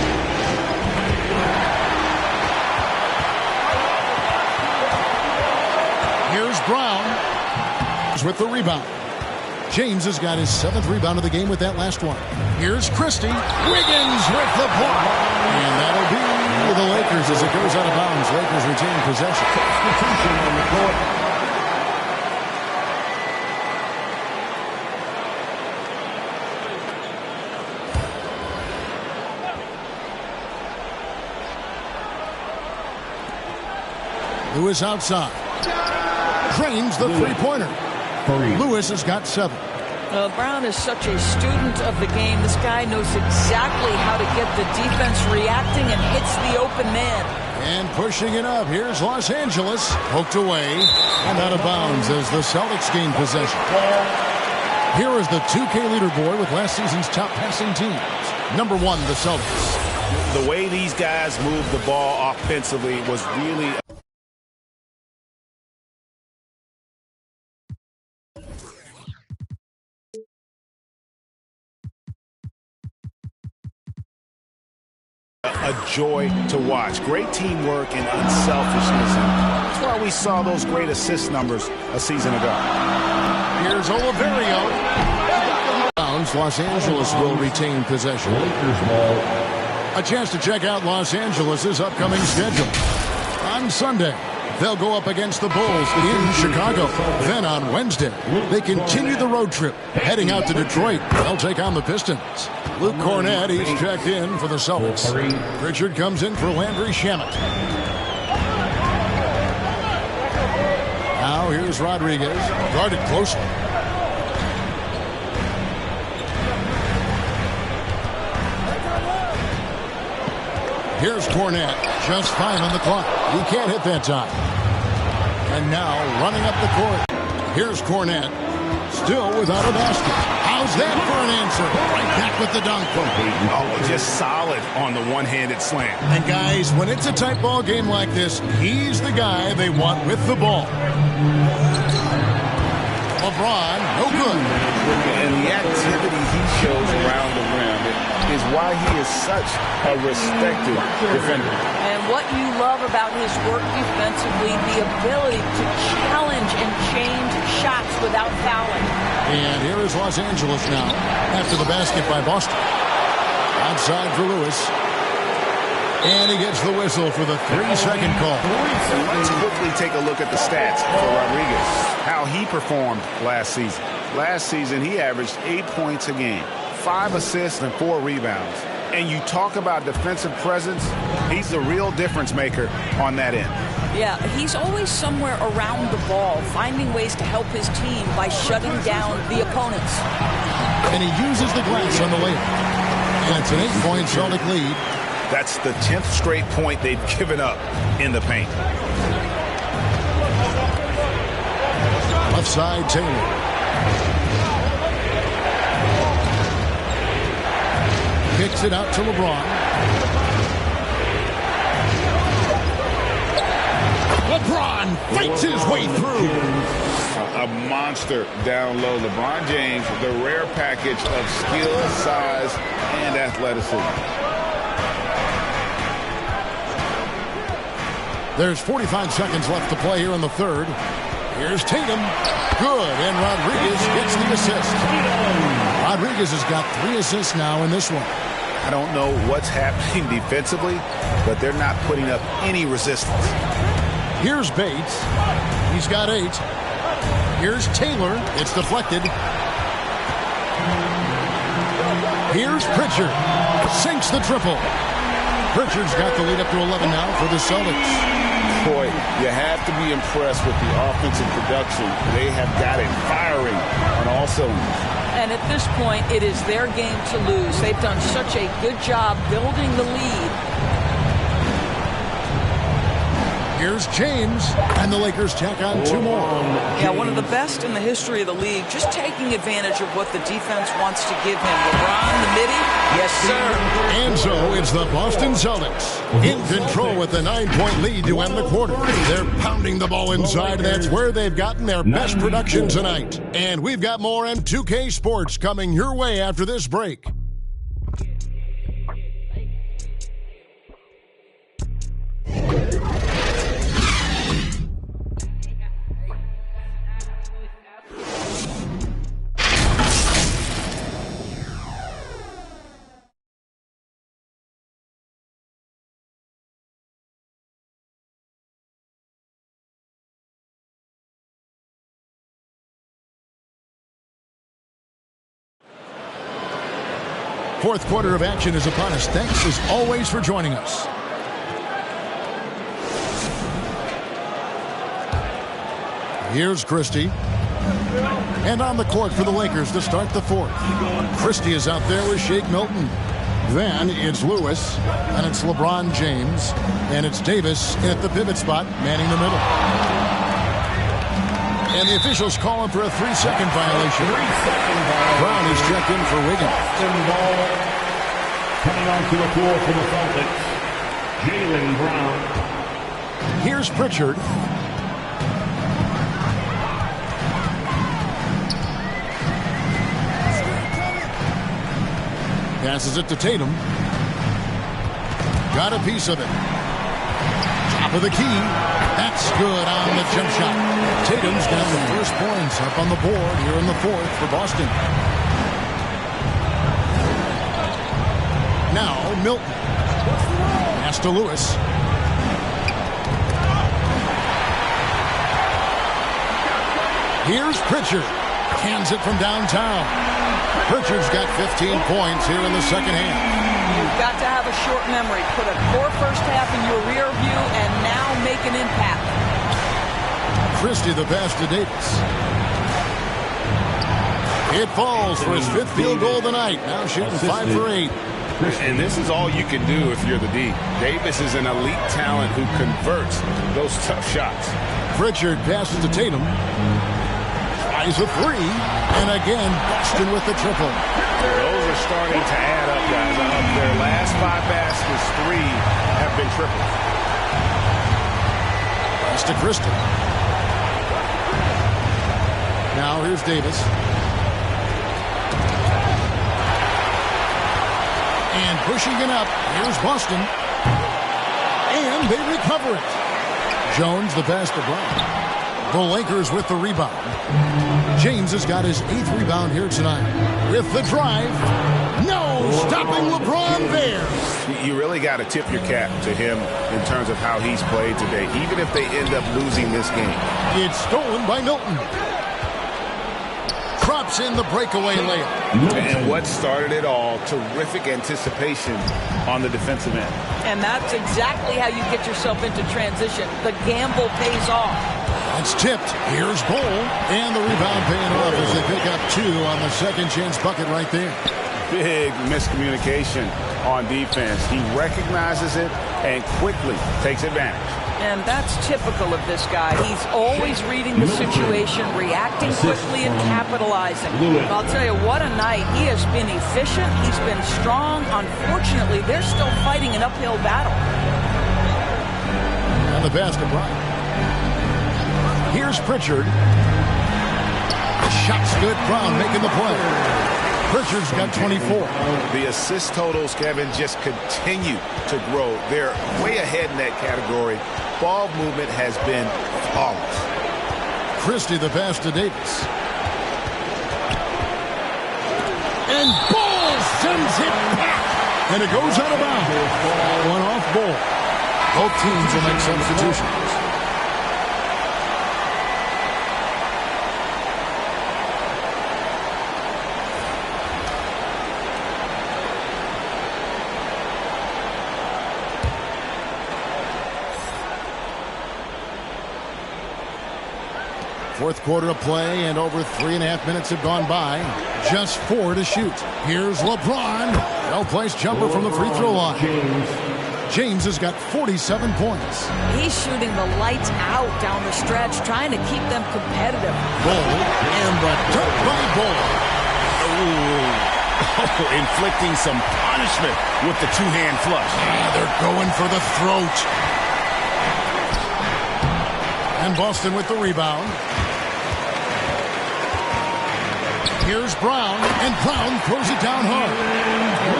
Here's Brown with the rebound. James has got his 7th rebound of the game with that last one. Here's Christie. Wiggins with the block. And that'll be the Lakers as it goes out of bounds. Lakers retain possession. Substitution on the court. Lewis outside. Drains the three-pointer. Lewis has got 7. Brown is such a student of the game. This guy knows exactly how to get the defense reacting and hits the open man. And pushing it up. Here's Los Angeles. Poked away and out of bounds as the Celtics gain possession. Here is the 2K leaderboard with last season's top passing teams. Number 1, the Celtics. The way these guys moved the ball offensively was really... a joy to watch. Great teamwork and unselfishness. And that's why we saw those great assist numbers a season ago. Here's Oliverio. Los Angeles will retain possession. A chance to check out Los Angeles' upcoming schedule. On Sunday, They'll go up against the Bulls in Chicago. Then on Wednesday, they continue the road trip, heading out to Detroit. They'll take on the Pistons. Luke Cornett, he's checked in for the Celtics. Pritchard comes in for Landry Shamet. Now here's Rodriguez, guarded closely. Here's Cornett, just 5 on the clock. He can't hit that time. And now running up the court. Here's Cornett, still without a basket. How's that for an answer? Right back with the dunk. Oh, just solid on the one-handed slam. And guys, when it's a tight ball game like this, he's the guy they want with the ball. LeBron, no good. And the activity he shows around the rim is why he is such a respected defender. And what you love about his work defensively, the ability to challenge and change shots without fouling. And here is Los Angeles now after the basket by Boston. Outside for Lewis. And he gets the whistle for the 3-second call. Let's quickly take a look at the stats for Rodriguez, how he performed last season. Last season, he averaged 8 points a game, 5 assists and 4 rebounds. And you talk about defensive presence, he's the real difference maker on that end. Yeah, he's always somewhere around the ball, finding ways to help his team by shutting down the opponents. And he uses the glass on the layup. And it's an 8-point Celtic lead. That's the 10th straight point they've given up in the paint. Left side, Taylor. Kicks it out to LeBron. LeBron fights his way through. A monster down low. LeBron James, the rare package of skill, size, and athleticism. There's 45 seconds left to play here in the third. Here's Tatum. Good, and Rodriguez gets the assist. Rodriguez has got 3 assists now in this one. I don't know what's happening defensively, but they're not putting up any resistance. Here's Bates. He's got 8. Here's Taylor. It's deflected. Here's Pritchard. Sinks the triple. Pritchard's got the lead up to 11 now for the Celtics. Boy, you have to be impressed with the offensive production. They have got it firing on all cylinders. And at this point, it is their game to lose. They've done such a good job building the lead. Here's James, and the Lakers tack on 2 more. Yeah, one of the best in the history of the league, just taking advantage of what the defense wants to give him. LeBron, the midi, yes, sir. And so it's the Boston Celtics in control with a 9-point lead to end the quarter. They're pounding the ball inside, and that's where they've gotten their best production tonight. And we've got more M2K Sports coming your way after this break. Fourth quarter of action is upon us. Thanks as always for joining us. Here's Christie. And on the court for the Lakers to start the fourth. Christie is out there with Shake Milton. Then it's Lewis, and it's LeBron James, and it's Davis at the pivot spot, manning the middle. And the officials call him for a 3-second violation. Brown is checked in for Wiggins. Coming onto the floor for the Celtics, Jaylen Brown. Here's Pritchard. Passes it to Tatum. Got a piece of it. Top of the key. That's good on the jump shot. Tatum's got the first points up on the board here in the fourth for Boston. Now Milton. Pass to Lewis. Here's Pritchard. Cans it from downtown. Pritchard's got 15 points here in the second half. You've got to have a short memory. Put a poor first half in your rear view and now make an impact. Christie the pass to Davis. It falls for his fifth field goal of the night. Now shooting 5 for 8. And this is all you can do if you're the D. Davis is an elite talent who converts those tough shots. Pritchard passes to Tatum. Tries a three. And again, Boston with the triple. Those are starting to add up, guys. Of their last 5 baskets, 3 have been triples. Pass to Christie. Now here's Davis. And pushing it up. Here's Boston. And they recover it. Jones the pass to Brown. The Lakers with the rebound. James has got his 8th rebound here tonight. With the drive. No! Stopping LeBron there. You really got to tip your cap to him in terms of how he's played today, even if they end up losing this game. It's stolen by Milton. Drops in the breakaway layup. And what started it all, terrific anticipation on the defensive end. And that's exactly how you get yourself into transition. The gamble pays off. It's tipped. Here's Bull. And the rebound paying off as they pick up 2 on the second chance bucket right there. Big miscommunication on defense. He recognizes it and quickly takes advantage. And that's typical of this guy. He's always reading the situation, reacting quickly and capitalizing. I'll tell you, what a night. He has been efficient. He's been strong. Unfortunately, they're still fighting an uphill battle. And the pass to Bryant. Here's Pritchard. The shot's good. Brown making the play. Pritchard's got 24. The assist totals, Kevin, just continue to grow. They're way ahead in that category. Ball movement has been flawless. Christie the pass to Davis. And Bull sends it back. And it goes out of bounds. One off Bull. Both teams will make substitutions. Fourth quarter of play, and over 3.5 minutes have gone by. Just 4 to shoot. Here's LeBron. Well-placed jumper from the free throw line. James has got 47 points. He's shooting the lights out down the stretch, trying to keep them competitive. Bull, and the dunk by Bull. Inflicting some punishment with the two-hand flush. Yeah, they're going for the throat. And Boston with the rebound. Here's Brown, and Brown throws it down hard.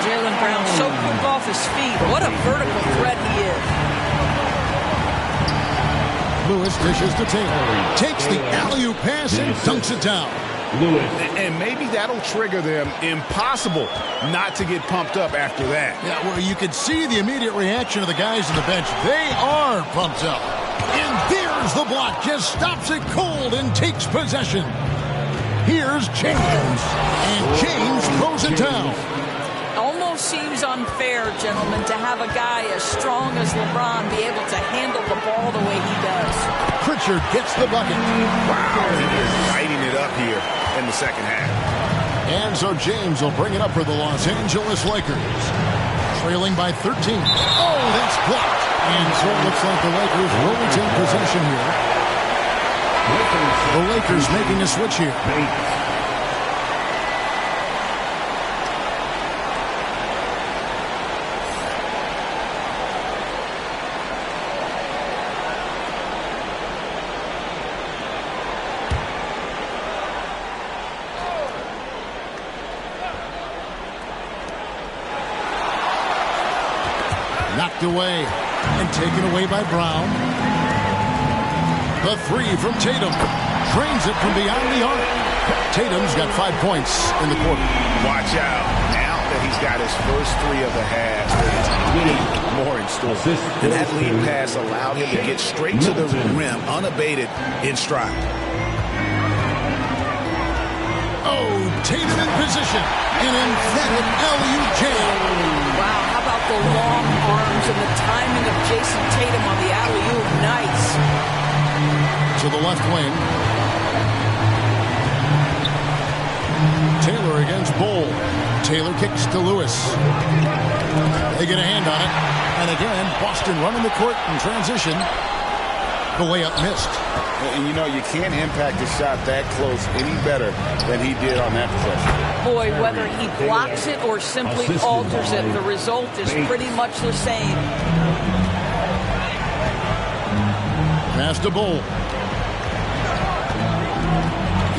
Jaylen Brown so quick off his feet. What a vertical threat he is. Lewis dishes to Taylor. Takes the alley-oop pass and dunks it down. And maybe that'll trigger them. Impossible not to get pumped up after that. Yeah, well, you could see the immediate reaction of the guys on the bench. They are pumped up. And there's the block. Just stops it cold and takes possession. Here's James. And James throws it down. Almost seems unfair, gentlemen, to have a guy as strong as LeBron be able to handle the ball the way he does. Pritchard gets the bucket. Wow, he is lighting it up here in the second half. And so James will bring it up for the Los Angeles Lakers. Trailing by 13. Oh, that's blocked. And so it looks like the Lakers will retain possession here. The Lakers making a switch here. Knocked away and taken away by Brown. The three from Tatum. Drains it from beyond the arc. Tatum's got 5 points in the quarter. Watch out. Now that he's got his first 3 of the half, there's more in store. And that lead pass allowed him to get straight to the rim, unabated, in stride. Tatum in position. An emphatic alley-oop jam. Wow, how about the long arms and the timing of Jason Tatum on the alley-oop? Nice. To the left wing. Taylor against Bowl. Taylor kicks to Lewis. They get a hand on it. And again, Boston running the court in transition. The layup missed. And you know, you can't impact a shot that close any better than he did on that possession. Boy, whether he blocks it or simply alters it, the result is pretty much the same. Pass to Bowl.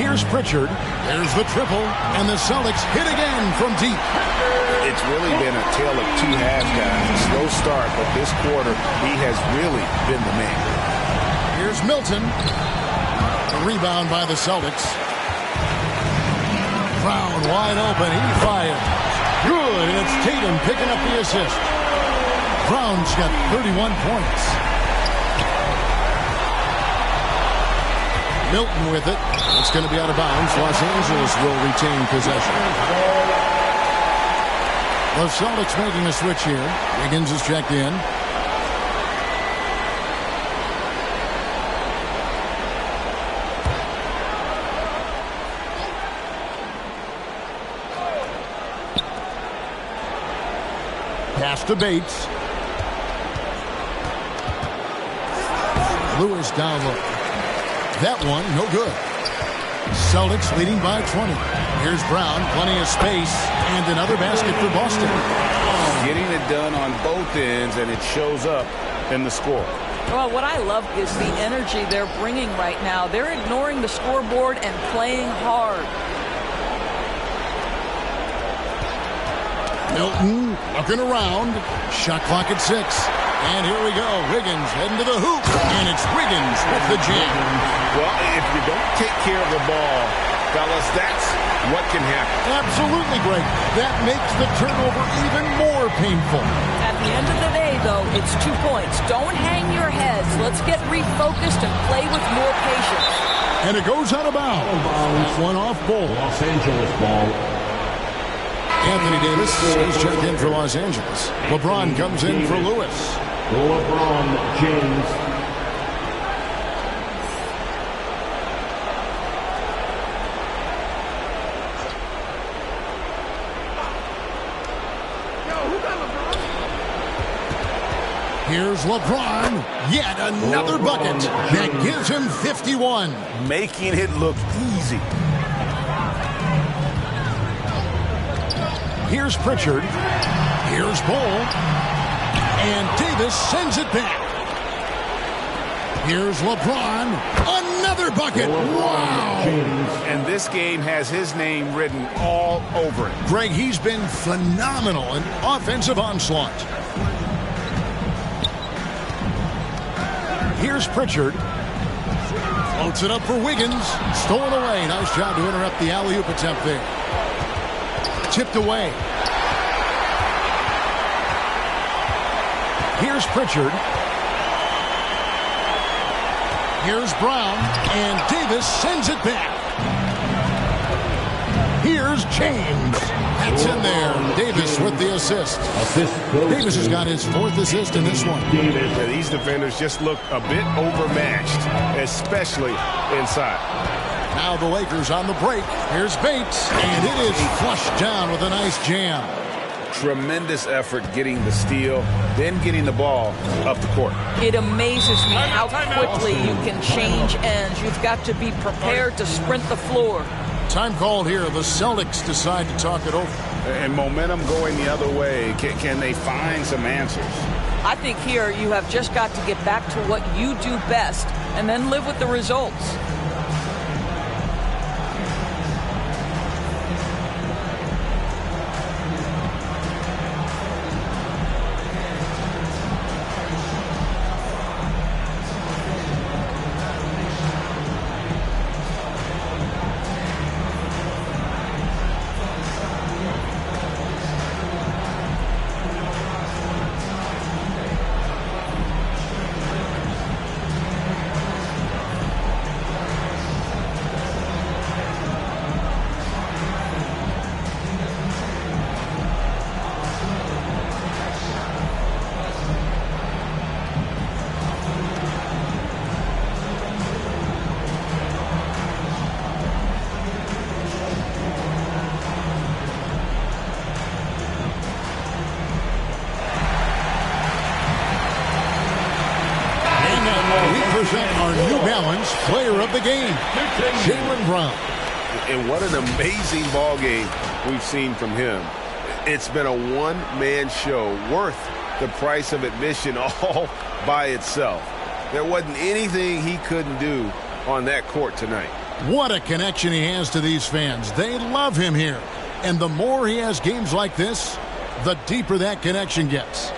Here's Pritchard. There's the triple. And the Celtics hit again from deep. It's really been a tale of two halves, guys. A slow start, but this quarter, he has really been the man. Here's Milton. A rebound by the Celtics. Brown wide open. He fires. Good. And it's Tatum picking up the assist. Brown's got 31 points. Milton with it. It's going to be out of bounds. Los Angeles will retain possession. The Celtics making a switch here. Wiggins is checked in. Pass to Bates. Lewis down low. That one, no good. Celtics leading by 20. Here's Brown, plenty of space, and another basket for Boston. Getting it done on both ends, and it shows up in the score. Well, what I love is the energy they're bringing right now. They're ignoring the scoreboard and playing hard. Milton looking around. Shot clock at 6. And here we go. Wiggins heading to the hoop. And it's Wiggins with the jam. Well, if you don't take care of the ball, fellas, that's what can happen. Absolutely, Greg. That makes the turnover even more painful. At the end of the day, though, it's 2 points. Don't hang your heads. Let's get refocused and play with more patience. And it goes out of bounds. One off Bowl. Los Angeles ball. Anthony Davis is checked in for Los Angeles. LeBron comes in for Lewis. LeBron James. Here's LeBron. Yet another bucket that gives him 51. Making it look easy. Here's Pritchard. Here's Bowl. And Davis sends it back. Here's LeBron. Another bucket. Wow. And this game has his name written all over it. Greg, he's been phenomenal in offensive onslaught. Here's Pritchard. Floats it up for Wiggins. Stolen away. Nice job to interrupt the alley-oop attempt there. Tipped away. Here's Pritchard. Here's Brown. And Davis sends it back. Here's James. That's in there. Davis with the assist. Davis has got his 4th assist in this one. These defenders just look a bit overmatched, especially inside. Now the Lakers on the break. Here's Bates. And it is flushed down with a nice jam. Tremendous effort getting the steal, then getting the ball up the court. It amazes me how quickly you can change ends. You've got to be prepared to sprint the floor. Time called here. The Celtics decide to talk it over. And momentum going the other way. Can they find some answers? I think here you have just got to get back to what you do best and then live with the results. present our New Balance Player of the Game, Jaylen Brown. And what an amazing ball game we've seen from him. It's been a one-man show worth the price of admission all by itself. There wasn't anything he couldn't do on that court tonight. What a connection he has to these fans. They love him here. And the more he has games like this, the deeper that connection gets.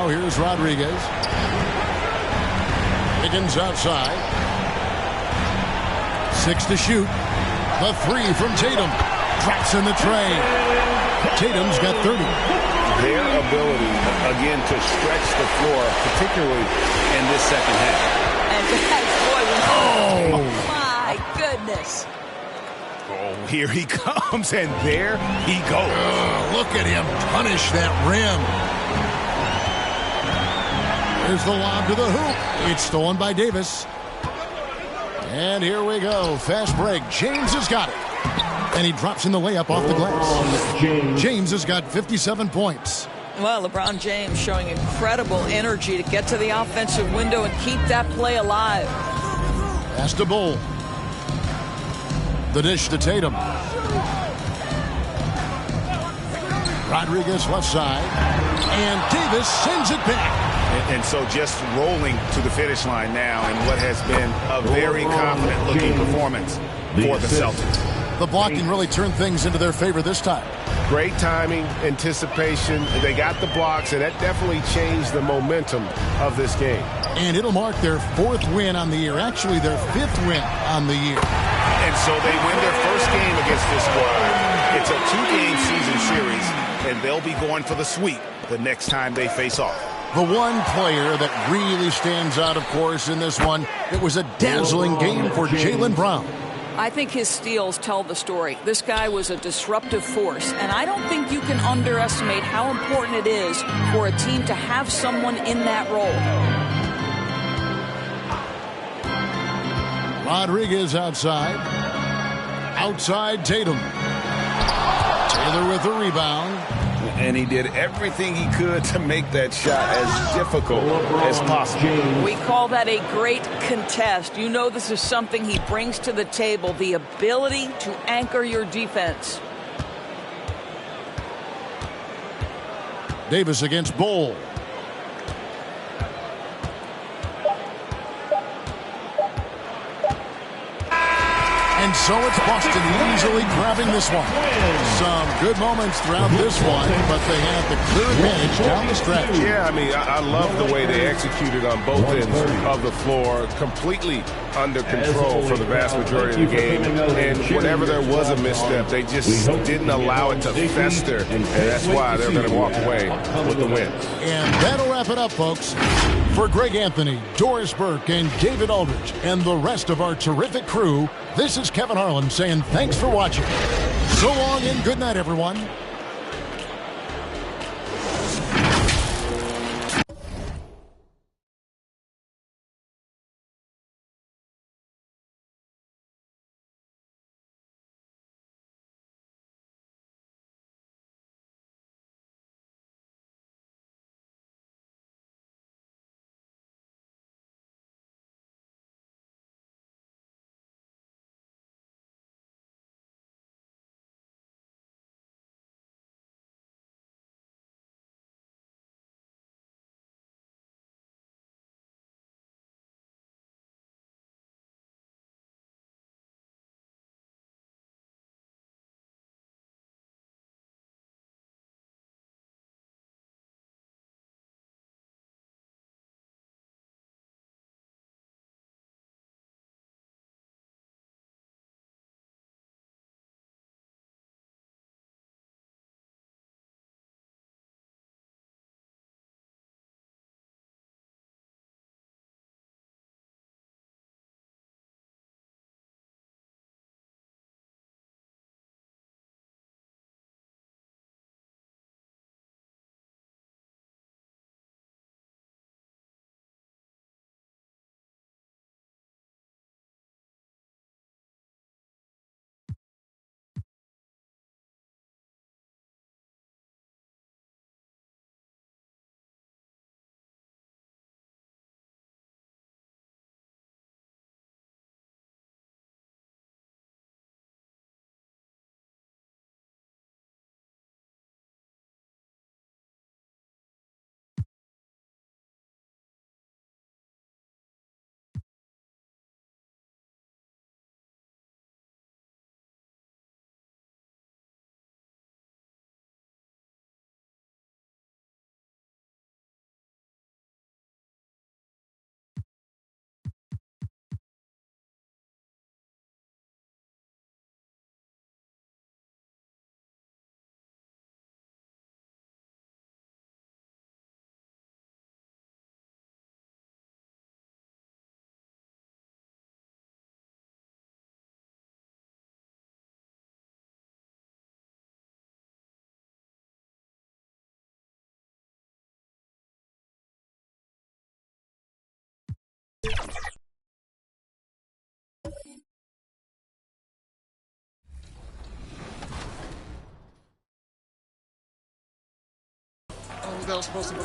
Now here's Rodriguez. Higgins outside. 6 to shoot. The 3 from Tatum. Drops in the tray. Tatum's got 30. Their ability, again, to stretch the floor, particularly in this second half. And boy, my goodness. Oh, here he comes, and there he goes. Look at him punish that rim. There's the lob to the hoop. It's stolen by Davis. And here we go. Fast break. James has got it. And he drops in the layup off the glass. James has got 57 points. Well, LeBron James showing incredible energy to get to the offensive window and keep that play alive. Pass to Bull. The dish to Tatum. Rodriguez left side. And Davis sends it back. And so just rolling to the finish line now in what has been a very confident-looking performance for the Celtics. The blocking really turned things into their favor this time. Great timing, anticipation. They got the blocks, and that definitely changed the momentum of this game. And it'll mark their 4th win on the year. Actually, their 5th win on the year. And so they win their first game against this squad. It's a 2-game season series, and they'll be going for the sweep the next time they face off. The one player that really stands out, of course, in this one, it was a dazzling game for Jaylen Brown. I think his steals tell the story. This guy was a disruptive force, and I don't think you can underestimate how important it is for a team to have someone in that role. Rodriguez outside. Outside Tatum. Taylor with the rebound. And he did everything he could to make that shot as difficult as possible. We call that a great contest. You know this is something he brings to the table, the ability to anchor your defense. Davis against Bull. And so it's Boston easily grabbing this one. Some good moments throughout this one, but they have the clear advantage down the stretch. Yeah, I mean, I love the way they executed on both ends of the floor. Completely under control for the vast majority of the game. And whenever there was a misstep, they just didn't allow it to fester. And that's why they're going to walk away with the win. And that'll wrap it up, folks. For Greg Anthony, Doris Burke, and David Aldridge, and the rest of our terrific crew, this is Kevin Harlan saying thanks for watching. So long and good night, everyone.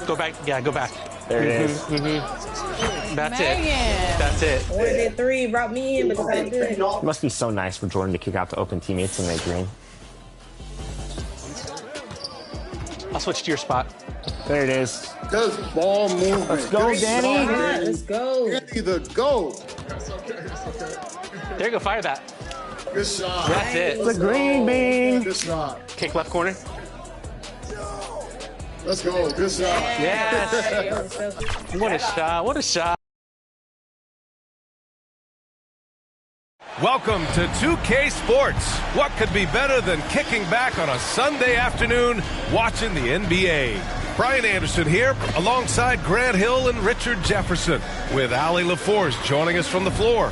Go back. Yeah, go back. There it is. That's Megan. it. That's it. Ordered it 3, brought me in, but it's all good. It must be so nice for Jordan to kick out to open teammates and they green. I'll switch to your spot. There it is. Just ball movement. Let's go, Danny. Let's go. Danny, the go. There you go. Fire that. Good shot. That's it. It's a green bean. Good shot. Kick left corner. Let's go. Good shot. Yes. What a shot. What a shot. Welcome to 2K Sports. What could be better than kicking back on a Sunday afternoon watching the NBA? Brian Anderson here alongside Grant Hill and Richard Jefferson with Allie LaForce joining us from the floor.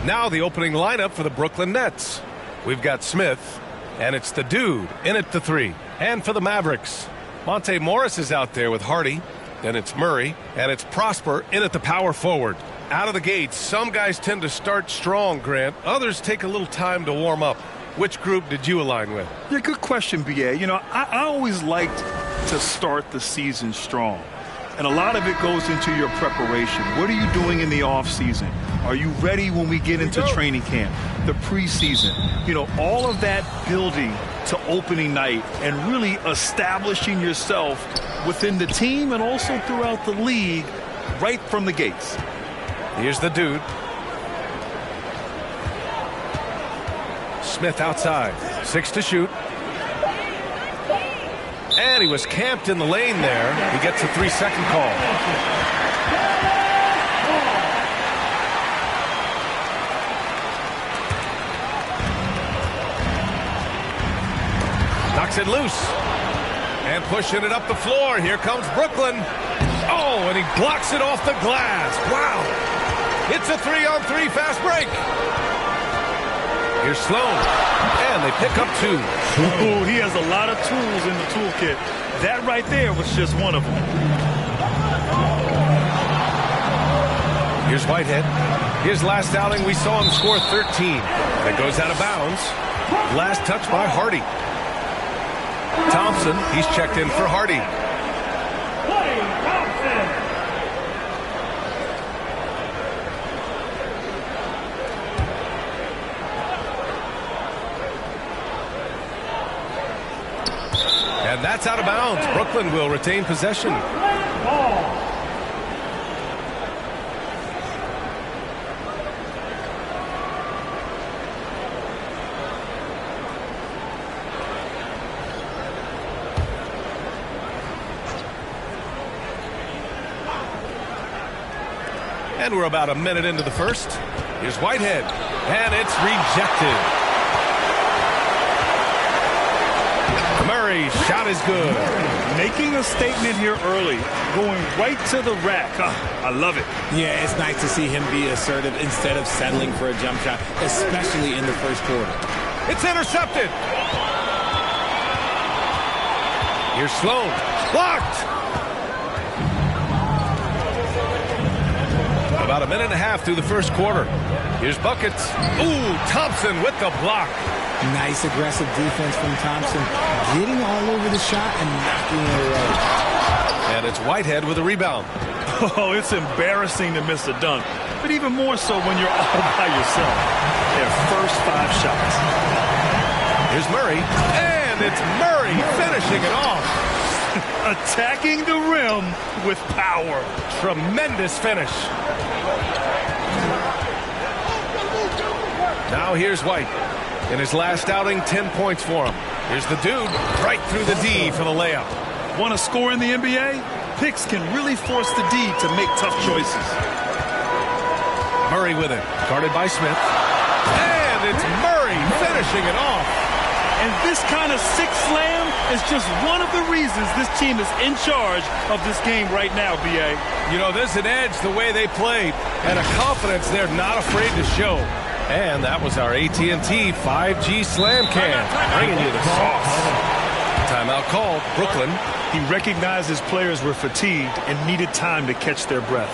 Now the opening lineup for the Brooklyn Nets. We've got Smith, and it's the dude in at the 3. And for the Mavericks, Monte Morris is out there with Hardy. Then it's Murray, and it's Prosper in at the power forward. Out of the gates, some guys tend to start strong, Grant. Others take a little time to warm up. Which group did you align with? Yeah, good question, BA. You know, I always liked to start the season strong. And a lot of it goes into your preparation. What are you doing in the offseason? Are you ready when we get into training camp, the preseason? You know, all of that building to opening night and really establishing yourself within the team and also throughout the league right from the gates. Here's the dude. Smith outside. 6 to shoot. And he was camped in the lane there. He gets a 3-second call. Knocks it loose. And pushing it up the floor. Here comes Brooklyn. Oh, and he blocks it off the glass. Wow. It's a 3-on-3 fast break. Here's Sloan. And they pick up 2. Ooh, he has a lot of tools in the toolkit. That right there was just one of them. Here's Whitehead. His last outing, we saw him score 13. And it goes out of bounds. Last touch by Hardy. Thompson, he's checked in for Hardy. And that's out of bounds. Brooklyn will retain possession. And we're about a minute into the first. Here's Whitehead. And it's rejected. Murray's shot is good. Making a statement here early. Going right to the rack. I love it. Yeah, it's nice to see him be assertive instead of settling for a jump shot, especially in the first quarter. It's intercepted. Here's Sloan. Blocked. About a minute and a half through the first quarter. Here's buckets. Ooh, Thompson with the block. Nice aggressive defense from Thompson. Getting all over the shot and knocking it away. And it's Whitehead with a rebound. Oh, it's embarrassing to miss a dunk. But even more so when you're all by yourself. Their first 5 shots. Here's Murray. And it's Murray finishing it off. Attacking the rim with power. Tremendous finish. Now here's White. In his last outing, 10 points for him. Here's the dude right through the D for the layup. Want to score in the NBA? Picks can really force the D to make tough choices. Murray with it. Guarded by Smith. And it's Murray finishing it off. And this kind of six slam is just one of the reasons this team is in charge of this game right now, B.A. You know, there's an edge the way they played and a confidence they're not afraid to show. And that was our AT&T 5G Slam Cam, bringing you the sauce. Timeout called. Brooklyn. He recognized his players were fatigued and needed time to catch their breath.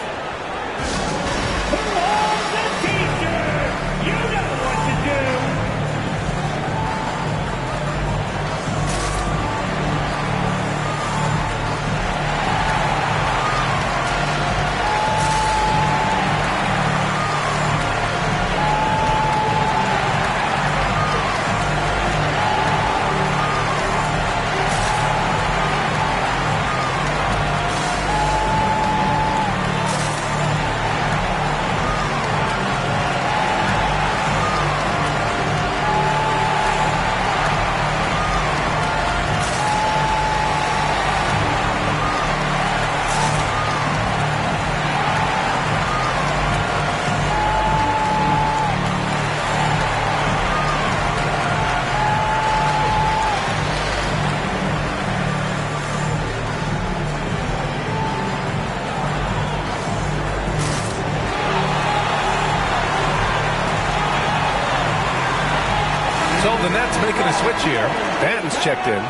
So the Nets making a switch here. Banton's checked in.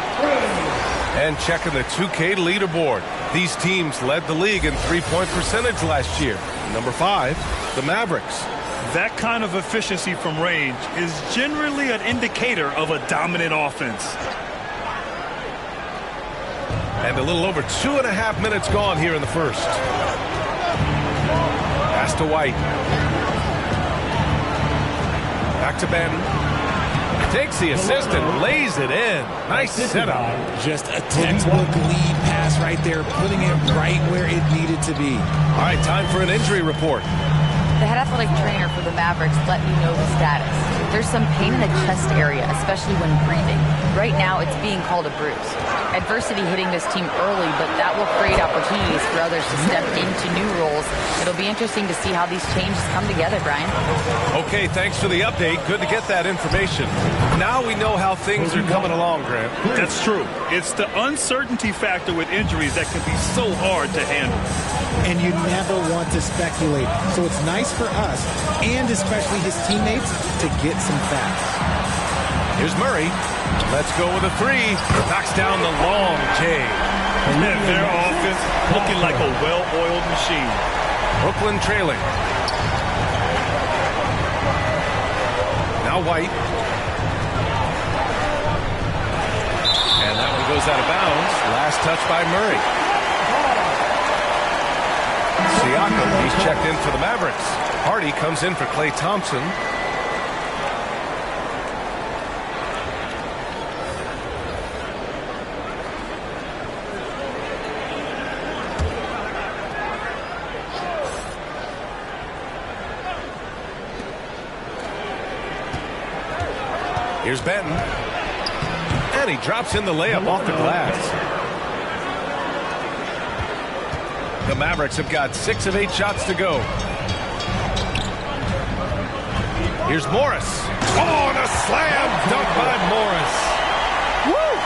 And checking the 2K leaderboard. These teams led the league in three-point percentage last year. Number 5, the Mavericks. That kind of efficiency from range is generally an indicator of a dominant offense. And a little over 2.5 minutes gone here in the first. Pass to White. Back to Banton. Takes the assist and lays it in. Nice setup. Just a textbook lead pass right there, putting it right where it needed to be. All right, time for an injury report. The head athletic trainer for the Mavericks let me know the status. There's some pain in the chest area, especially when breathing. Right now, it's being called a bruise. Adversity hitting this team early, but that will create opportunities for others to step into new roles. It'll be interesting to see how these changes come together, Brian. Okay, thanks for the update. Good to get that information. Now we know how things are coming along, Grant. That's true. It's the uncertainty factor with injuries that can be so hard to handle. And you never want to speculate. So it's nice for us, and especially his teammates, to get some facts. Here's Murray. Let's go with a 3. Knocks down the long J. And their offense looking like a well-oiled machine. Brooklyn trailing. Now White. And that one goes out of bounds. Last touch by Murray. Siakam, he's checked in for the Mavericks. Hardy comes in for Klay Thompson. Here's Benton. And he drops in the layup off the glass. The Mavericks have got 6 of 8 shots to go. Here's Morris. Oh, and a slam dunk by Morris. Woo!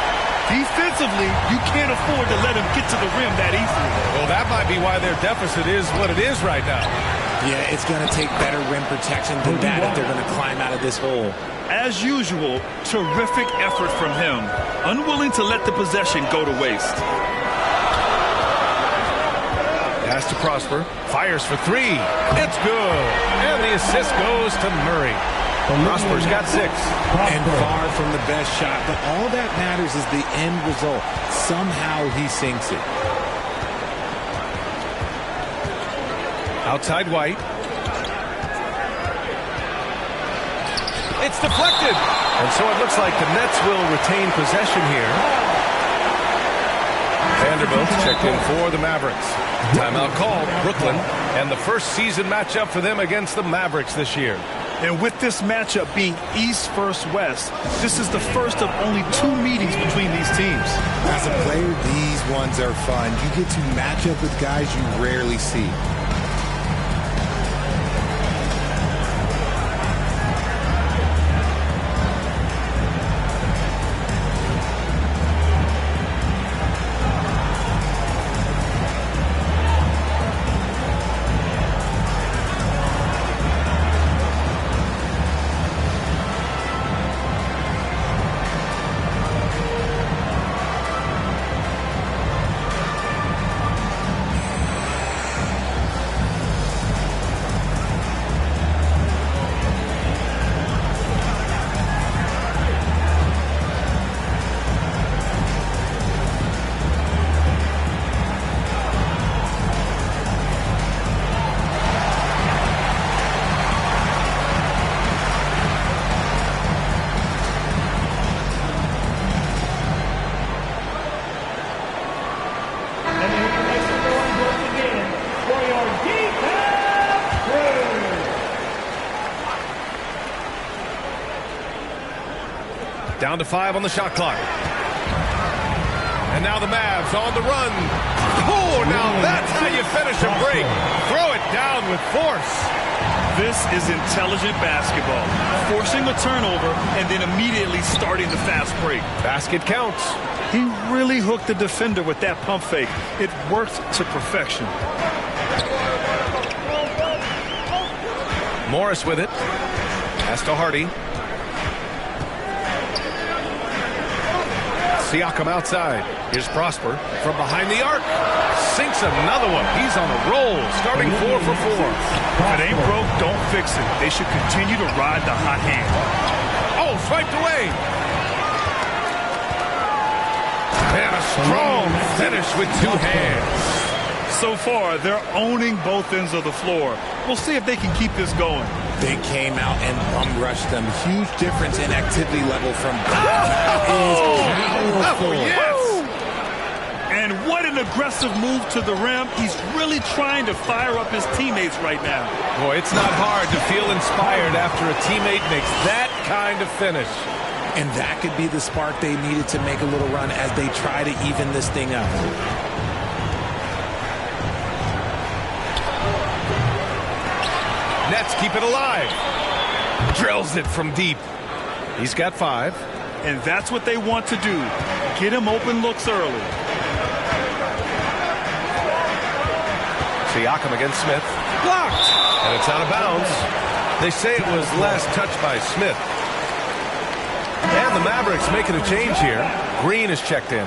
Defensively, you can't afford to let him get to the rim that easily. Well, that might be why their deficit is what it is right now. Yeah, it's going to take better rim protection than that if they're going to climb out of this hole. As usual, terrific effort from him. Unwilling to let the possession go to waste. Pass to Prosper. Fires for 3. It's good. And the assist goes to Murray. Prosper's got 6. And far from the best shot, but all that matters is the end result. Somehow he sinks it. Outside White. It's deflected. And so it looks like the Nets will retain possession here. Vanderbilt checked in for the Mavericks. Timeout called, Brooklyn, and the first season matchup for them against the Mavericks this year. And with this matchup being East versus West, this is the first of only 2 meetings between these teams. As a player, these ones are fun. You get to match up with guys you rarely see. Down to 5 on the shot clock. And now the Mavs on the run. Oh, now that's how you finish a break. Throw it down with force. This is intelligent basketball. Forcing a turnover and then immediately starting the fast break. Basket counts. He really hooked the defender with that pump fake. It worked to perfection. Morris with it. Pass to Hardy. Siakam outside. Here's Prosper from behind the arc. Sinks another one. He's on a roll, starting 4 for 4. If it ain't broke, don't fix it. They should continue to ride the hot hand. Oh, swiped away. And a strong finish with 2 hands. So far, they're owning both ends of the floor. We'll see if they can keep this going. They came out and bum-rushed them. Huge difference in activity level from Oh, yes! And what an aggressive move to the rim. He's really trying to fire up his teammates right now. Boy, it's not hard to feel inspired after a teammate makes that kind of finish. And that could be the spark they needed to make a little run as they try to even this thing up. Nets keep it alive. Drills it from deep. He's got 5. And that's what they want to do. Get him open looks early. Siakam against Smith. Blocked! And it's out of bounds. They say it was last touched by Smith. And the Mavericks making a change here. Green is checked in.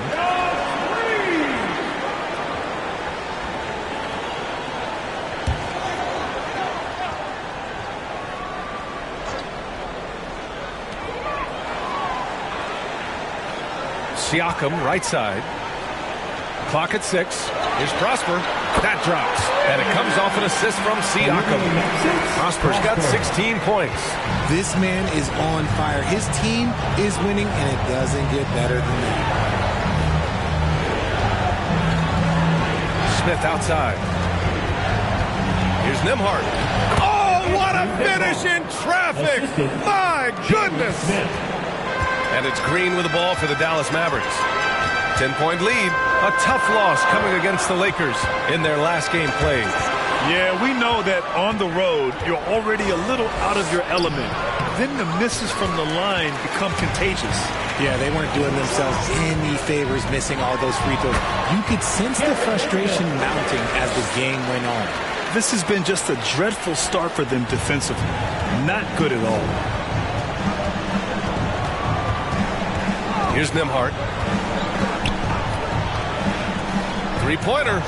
Siakam, right side. Clock at 6. Here's Prosper. That drops. And it comes off an assist from Siakam. Prosper's got 16 points. This man is on fire. His team is winning, and it doesn't get better than that. Smith outside. Here's Nembhard. Oh, what a finish in traffic! My goodness! And it's Green with the ball for the Dallas Mavericks. 10-point lead. A tough loss coming against the Lakers in their last game played. Yeah, we know that on the road, you're already a little out of your element. Then the misses from the line become contagious. Yeah, they weren't doing themselves any favors missing all those free throws. You could sense the frustration mounting as the game went on. This has been just a dreadful start for them defensively. Not good at all. Here's Nembhard. Three-pointer.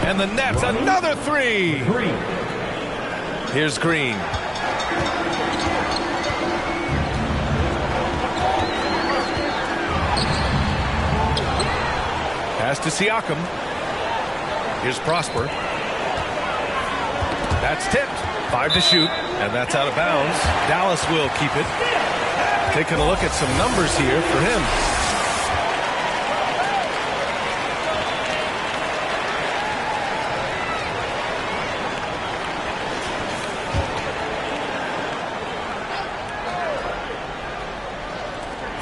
And the Nets, another 3. Here's Green. Pass to Siakam. Here's Prosper. That's tipped. 5 to shoot. And that's out of bounds. Dallas will keep it. Taking a look at some numbers here for him.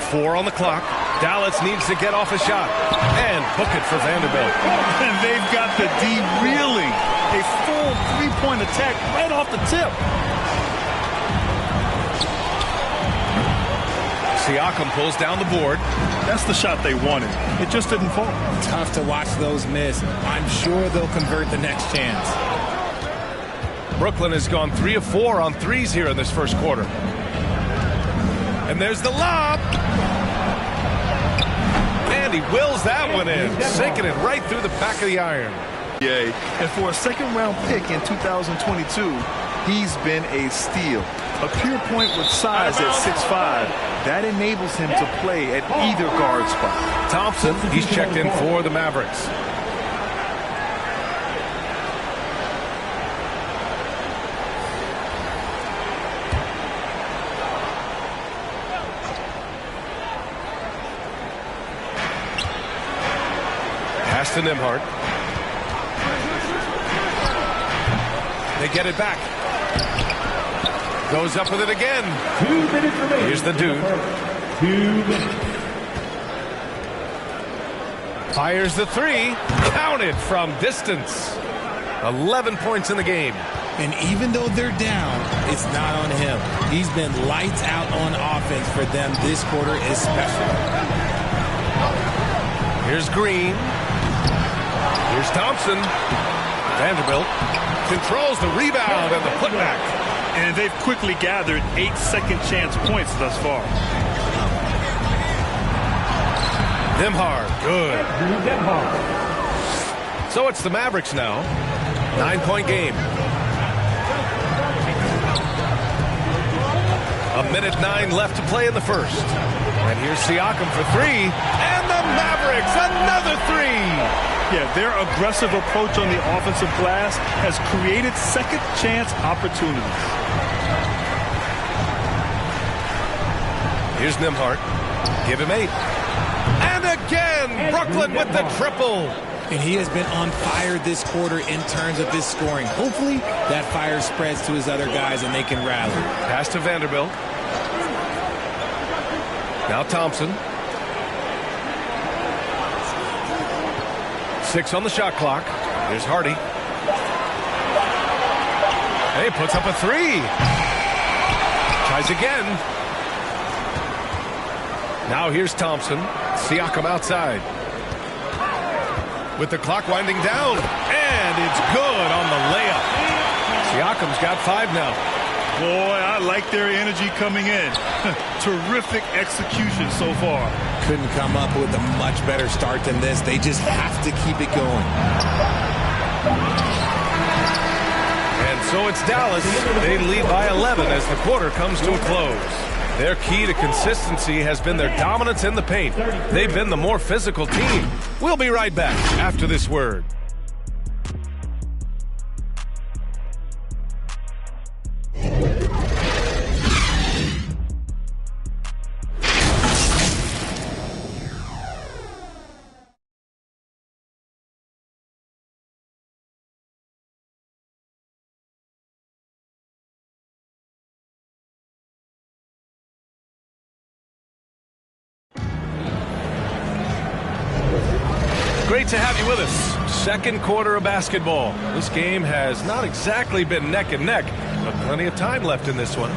Four on the clock. Dallas needs to get off a shot and book it for Vanderbilt. And they've got the D reeling. A full 3-point attack right off the tip. Siakam pulls down the board. That's the shot they wanted. It just didn't fall. Tough to watch those miss. I'm sure they'll convert the next chance. Brooklyn has gone 3 of 4 on threes here in this first quarter. And there's the lob. And he wills that one in, sinking it right through the back of the iron. Yay. And for a second-round pick in 2022, he's been a steal. A pure point with size at 6'5", that enables him to play at either guard spot. Thompson, he's checked in for the Mavericks. Pass to Nembhard. They get it back. Goes up with it again. 2 minutes remaining. Here's the dude. 2 minutes. Fires the 3. Counted from distance. 11 points in the game. And even though they're down, it's not on him. He's been lights out on offense for them this quarter especially. Here's Green. Here's Thompson. Vanderbilt controls the rebound and the putback. And they've quickly gathered 8 second chance points thus far. Nembhard, good. So it's the Mavericks now. 9-point game. 1:09 left to play in the first. And here's Siakam for three. And the Mavericks, another three. Yeah, their aggressive approach on the offensive glass has created second chance opportunities. Here's Nembhard. Give him 8. And again, Brooklyn with the triple. And he has been on fire this quarter in terms of his scoring. Hopefully, that fire spreads to his other guys and they can rally. Pass to Vanderbilt. Now Thompson. 6 on the shot clock. Here's Hardy. Hey, puts up a 3. Tries again. Now here's Thompson. Siakam outside. With the clock winding down. And it's good on the layup. Siakam's got 5 now. Boy, I like their energy coming in. Terrific execution so far. Couldn't come up with a much better start than this. They just have to keep it going. And so it's Dallas. They lead by 11 as the quarter comes to a close. Their key to consistency has been their dominance in the paint. They've been the more physical team. We'll be right back after this word. Great to have you with us. Second quarter of basketball. This game has not exactly been neck and neck, but plenty of time left in this one.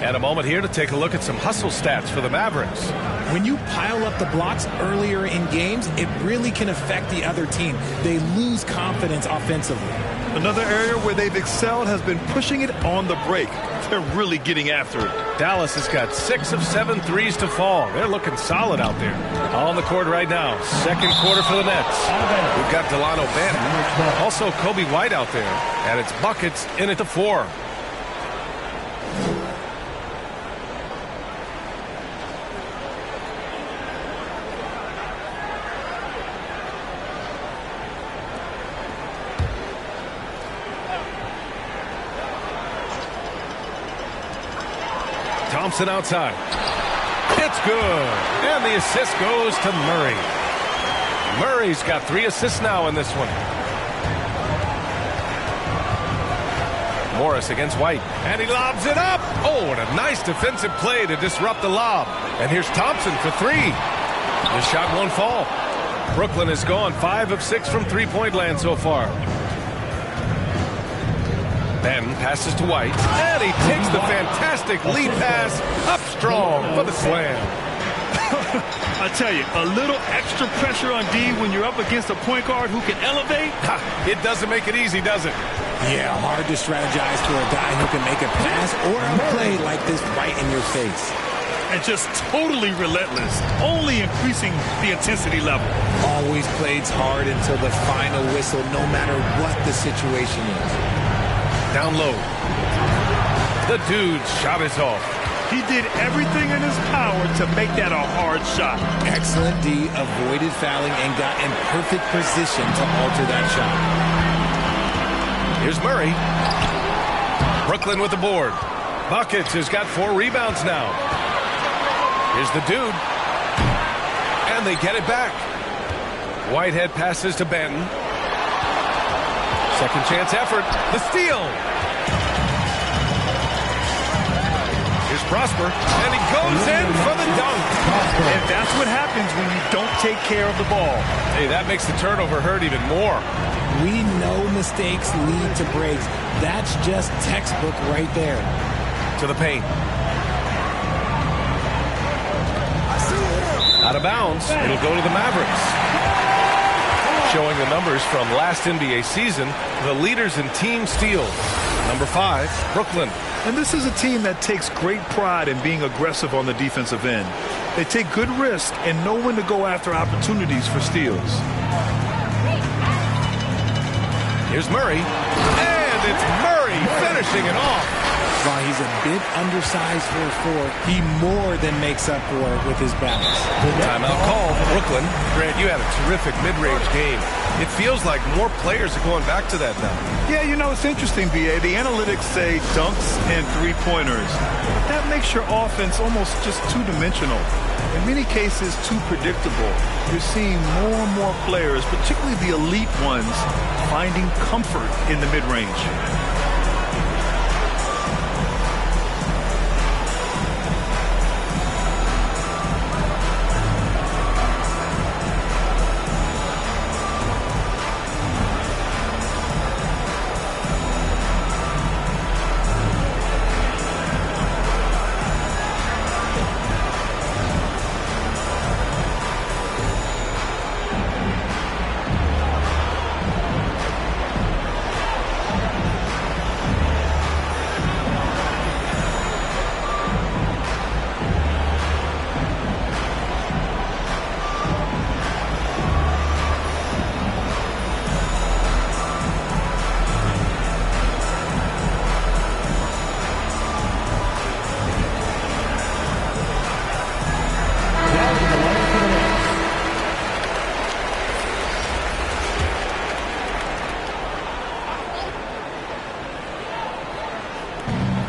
And a moment here to take a look at some hustle stats for the Mavericks. When you pile up the blocks earlier in games, it really can affect the other team. They lose confidence offensively. Another area where they've excelled has been pushing it on the break. They're really getting after it. Dallas has got 6 of 7 threes to fall. They're looking solid out there. On the court right now. Second quarter for the Nets. We've got Delano Banton. Also Kobe White out there. And it's buckets in at the 4. Thompson outside. It's good. And the assist goes to Murray. Murray's got 3 assists now in this one. Morris against White. And he lobs it up. Oh, what a nice defensive play to disrupt the lob. And here's Thompson for 3. His shot won't fall. Brooklyn has gone 5 of 6 from three-point land so far. Ben passes to White, and he takes the fantastic lead pass up strong for the slam. I tell you, a little extra pressure on D when you're up against a point guard who can elevate. It doesn't make it easy, does it? Yeah, hard to strategize for a guy who can make a pass or a play like this right in your face. And just totally relentless, only increasing the intensity level. Always plays hard until the final whistle, no matter what the situation is. Down low. The dude's shot is off. He did everything in his power to make that a hard shot. Excellent D, avoided fouling and got in perfect position to alter that shot. Here's Murray. Brooklyn with the board. Buckets has got 4 rebounds now. Here's the dude. And they get it back. Whitehead passes to Benton. Second chance effort. The steal. Here's Prosper. And he goes in for the dunk. And that's what happens when you don't take care of the ball. Hey, that makes the turnover hurt even more. We know mistakes lead to breaks. That's just textbook right there. To the paint. Out of bounds. It'll go to the Mavericks. Showing the numbers from last NBA season, the leaders in team steals. Number 5, Brooklyn. And this is a team that takes great pride in being aggressive on the defensive end. They take good risk and know when to go after opportunities for steals. Here's Murray. And it's Murray finishing it off. While he's a bit undersized for a 4, he more than makes up for it with his balance. Timeout call, Brooklyn. Grant, you had a terrific mid-range game. It feels like more players are going back to that now. Yeah, you know, it's interesting, B.A. The analytics say dunks and three-pointers. That makes your offense almost just two-dimensional. In many cases, too predictable. You're seeing more and more players, particularly the elite ones, finding comfort in the mid-range.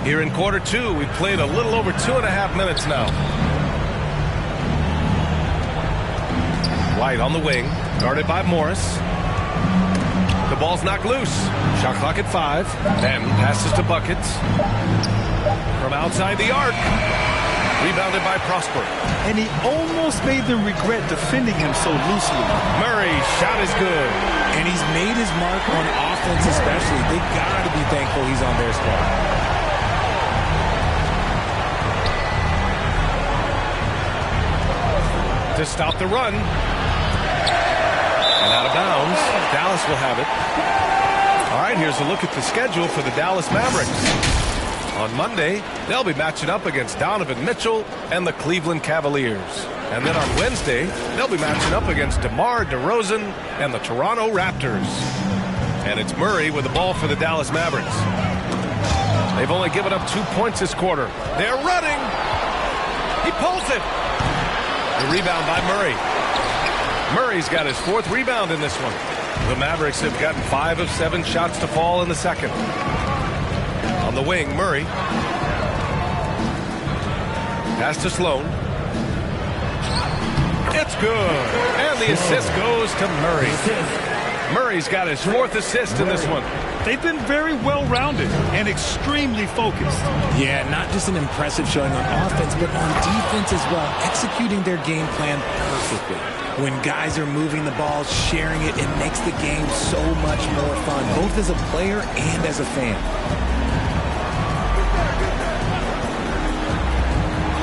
Here in quarter 2, we've played a little over 2.5 minutes now. White on the wing, guarded by Morris. The ball's knocked loose. Shot clock at 5. Then passes to Buckets. From outside the arc. Rebounded by Prosper. And he almost made them regret defending him so loosely. Murray's shot is good. And he's made his mark on offense especially. They got to be thankful he's on their squad. To stop the run. And out of bounds. Dallas will have it. All right, here's a look at the schedule for the Dallas Mavericks. On Monday, they'll be matching up against Donovan Mitchell and the Cleveland Cavaliers. And then on Wednesday, they'll be matching up against DeMar DeRozan and the Toronto Raptors. And it's Murray with the ball for the Dallas Mavericks. They've only given up 2 points this quarter. They're running. He pulls it. The rebound by Murray. Murray's got his 4th rebound in this one. The Mavericks have gotten 5 of 7 shots to fall in the second. On the wing, Murray. Pass to Sloan. It's good. And the assist goes to Murray. Murray's got his 4th assist in this one. They've been very well-rounded and extremely focused. Yeah, not just an impressive showing on offense, but on defense as well, executing their game plan perfectly. When guys are moving the ball, sharing it, it makes the game so much more fun, both as a player and as a fan.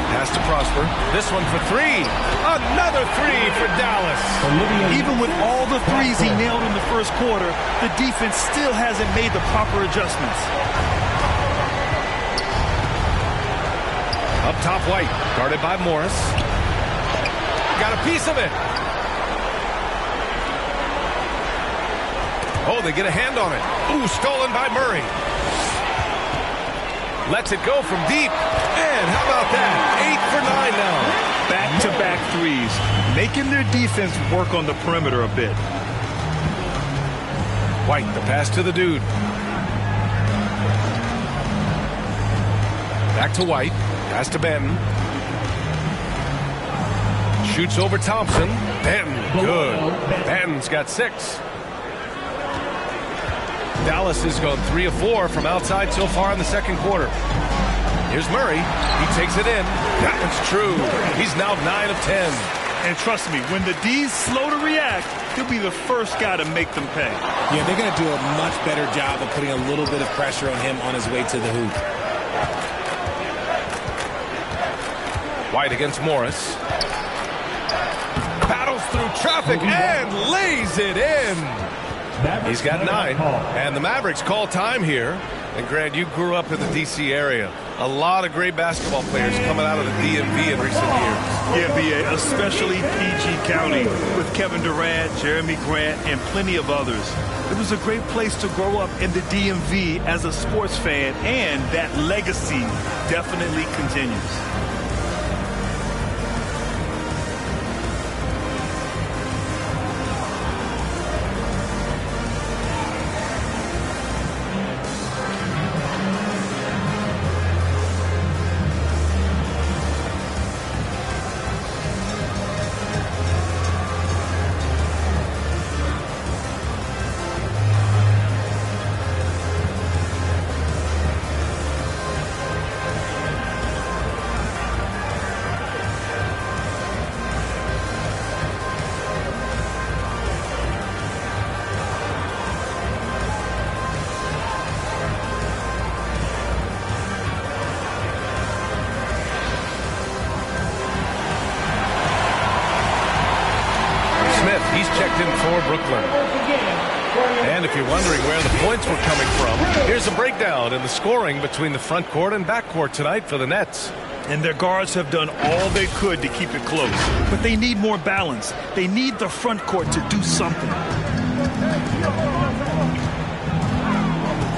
Pass to Prosper. This one for 3. Another 3 for Dallas. Even with all the threes he nailed in the first quarter, the defense still hasn't made the proper adjustments. Up top, White. Guarded by Morris. Got a piece of it. Oh, they get a hand on it. Ooh, stolen by Murray. Lets it go from deep. And how about that? 8 for 9 now. Back-to-back threes, making their defense work on the perimeter a bit. White, the pass to the dude. Back to White. Pass to Benton. Shoots over Thompson. Benton, good. Benton's got 6. Dallas has gone 3 of 4 from outside so far in the second quarter. Here's Murray. He takes it in. That one's true. He's now 9 of 10. And trust me, when the D's slow to react, he'll be the first guy to make them pay. Yeah, they're going to do a much better job of putting a little bit of pressure on him on his way to the hoop. White against Morris. Battles through traffic and lays it in. He's got 9, and the Mavericks call time here. And Grant, you grew up in the D.C. area. A lot of great basketball players coming out of the DMV in recent years. Yeah, B.A., especially PG County with Kevin Durant, Jeremy Grant, and plenty of others. It was a great place to grow up in the DMV as a sports fan, and that legacy definitely continues. He's checked in for Brooklyn. And if you're wondering where the points were coming from, here's a breakdown in the scoring between the front court and back court tonight for the Nets. And their guards have done all they could to keep it close. But they need more balance. They need the front court to do something.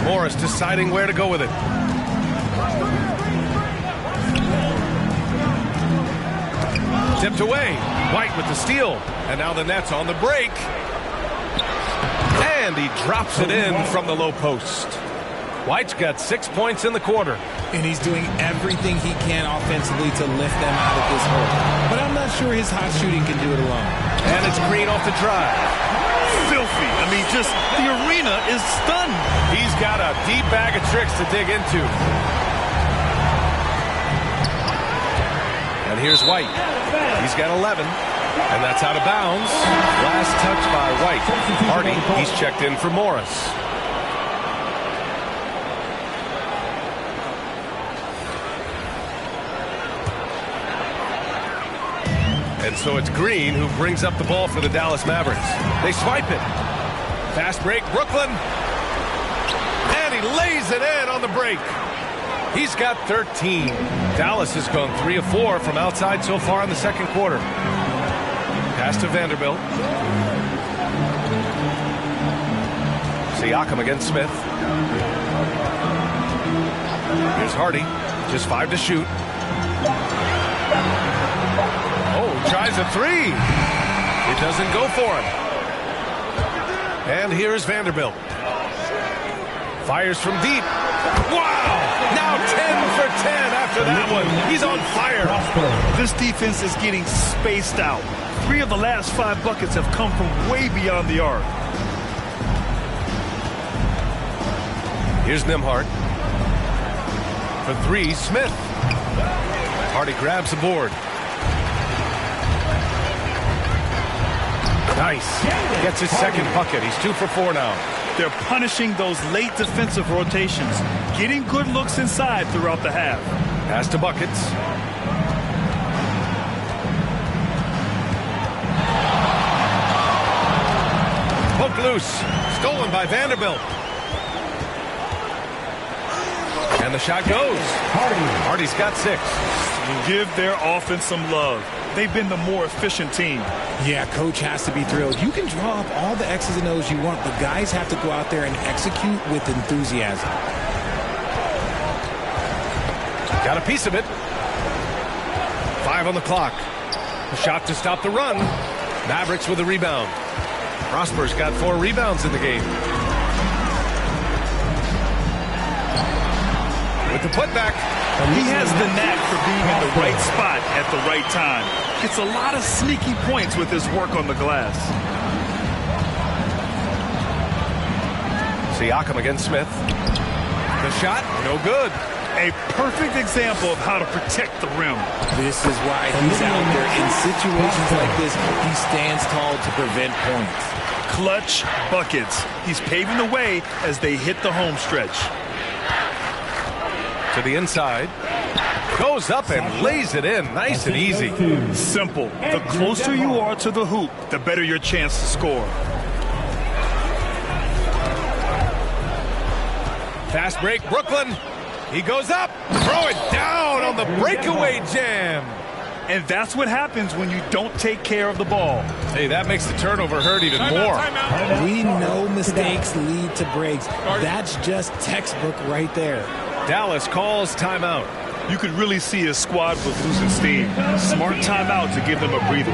Morris deciding where to go with it. Tipped away. White with the steal. And now the Nets on the break. And he drops it in from the low post. White's got 6 points in the quarter. And he's doing everything he can offensively to lift them out of this hole. But I'm not sure his hot shooting can do it alone. And it's Green off the drive. Filthy. I mean, just the arena is stunned. He's got a deep bag of tricks to dig into. And here's White. He's got 11. And that's out of bounds. Last touch by White. Hardy, he's checked in for Morris. And so it's Green who brings up the ball for the Dallas Mavericks. They swipe it. Fast break, Brooklyn. And he lays it in on the break. He's got 13. Dallas has gone 3 of 4 from outside so far in the second quarter. Pass to Vanderbilt. Siakam against Smith. Here's Hardy. Just 5 to shoot. Oh, tries a 3. It doesn't go for him. And here's Vanderbilt. Fires from deep. Wow! Now 10 for 10 after that one. He's on fire. This defense is getting spaced out. 3 of the last 5 buckets have come from way beyond the arc. Here's Nembhard. For 3, Smith. Hardy grabs the board. Nice. Gets his second bucket. He's 2 for 4 now. They're punishing those late defensive rotations, getting good looks inside throughout the half. Pass to buckets. Poke loose. Stolen by Vanderbilt. And the shot goes. Hardy's got 6. Give their offense some love. They've been the more efficient team. Yeah, coach has to be thrilled. You can draw up all the X's and O's you want, but guys have to go out there and execute with enthusiasm. Got a piece of it. 5 on the clock. A shot to stop the run. Mavericks with a rebound. Prosper's got 4 rebounds in the game. With the putback. He has the knack for being in the right spot at the right time. Gets a lot of sneaky points with his work on the glass. Siakam against Smith. The shot, no good. A perfect example of how to protect the rim. This is why he's out there. In situations like this, he stands tall to prevent points. Clutch buckets. He's paving the way as they hit the home stretch. To the inside. Goes up and lays it in. Nice and easy. Simple. The closer you are to the hoop, the better your chance to score. Fast break, Brooklyn. He goes up. Throw it down on the breakaway jam. And that's what happens when you don't take care of the ball. Hey, that makes the turnover hurt even more. We know mistakes lead to breaks. That's just textbook right there. Dallas calls timeout. You could really see his squad was losing steam. Smart timeout to give them a breather.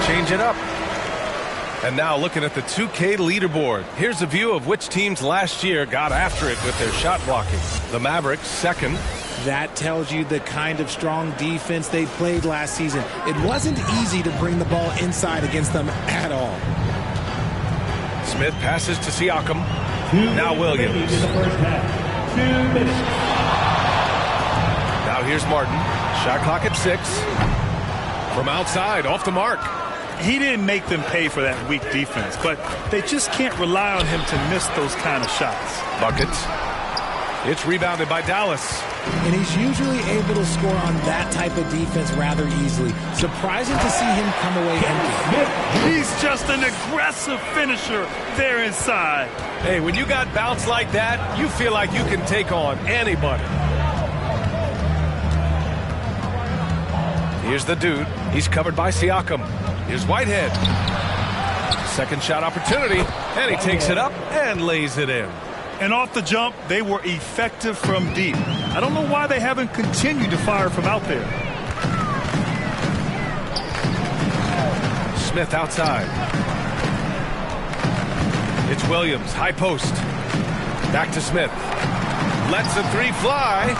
Change it up. And now looking at the 2K leaderboard. Here's a view of which teams last year got after it with their shot blocking. The Mavericks second. That tells you the kind of strong defense they played last season. It wasn't easy to bring the ball inside against them at all. Smith passes to Siakam. Now Williams. Now here's Martin. Shot clock at 6. From outside, off the mark. He didn't make them pay for that weak defense, but they just can't rely on him to miss those kind of shots. Buckets. It's rebounded by Dallas. And he's usually able to score on that type of defense rather easily. Surprising to see him come away empty. He's just an aggressive finisher there inside. Hey, when you got bounce like that, you feel like you can take on anybody. Here's the dude. He's covered by Siakam. Here's Whitehead. Second shot opportunity, and he takes it up and lays it in. And off the jump, they were effective from deep. I don't know why they haven't continued to fire from out there. Smith outside. It's Williams, high post. Back to Smith. Lets the three fly.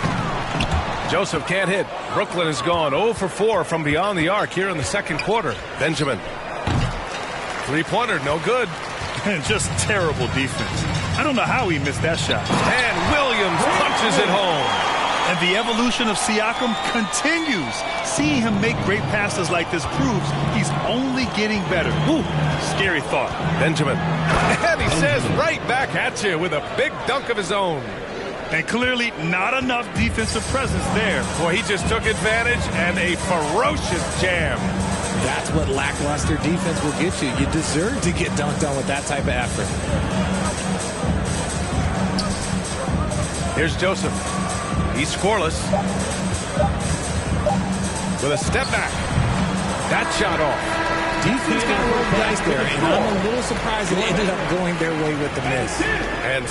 Joseph can't hit. Brooklyn has gone 0 for 4 from beyond the arc here in the second quarter. Benjamin. Three-pointer, no good. And just terrible defense. I don't know how he missed that shot. And Williams punches it home. And the evolution of Siakam continues. Seeing him make great passes like this proves he's only getting better. Ooh, scary thought. Benjamin. And he says right back at you with a big dunk of his own. And clearly not enough defensive presence there. Boy, he just took advantage and a ferocious jam. That's what lackluster defense will get you. You deserve to get dunked on with that type of effort. Here's Joseph. He's scoreless. With a step back. That shot off. Defense got a little dice there, and I'm a little surprised it ended up going their way with the miss. And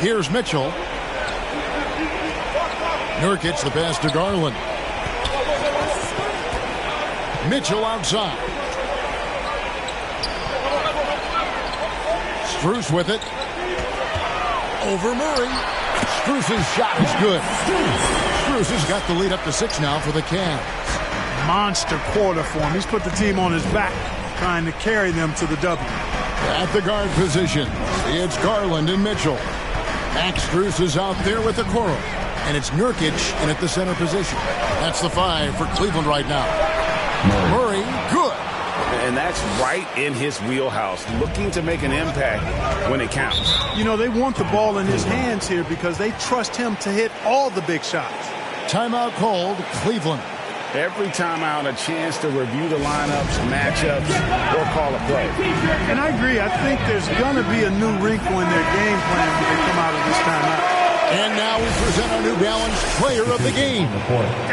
Here's Mitchell. Nurkic, the pass to Garland. Mitchell outside. Strus with it. Over Murray. Strus's shot is good. Strus has got the lead up to 6 now for the Cavs. Monster quarter for him. He's put the team on his back, trying to carry them to the W. At the guard position, it's Garland and Mitchell. Max Strus is out there with the coral. And it's Nurkic in at the center position. That's the 5 for Cleveland right now. Murray, good. And that's right in his wheelhouse, looking to make an impact when it counts. You know, they want the ball in his hands here because they trust him to hit all the big shots. Timeout called, Cleveland. Every timeout, a chance to review the lineups, matchups, or call a play. And I agree. I think there's going to be a new wrinkle in their game plan when they come out of this timeout. And now we present our New Balance player of the game.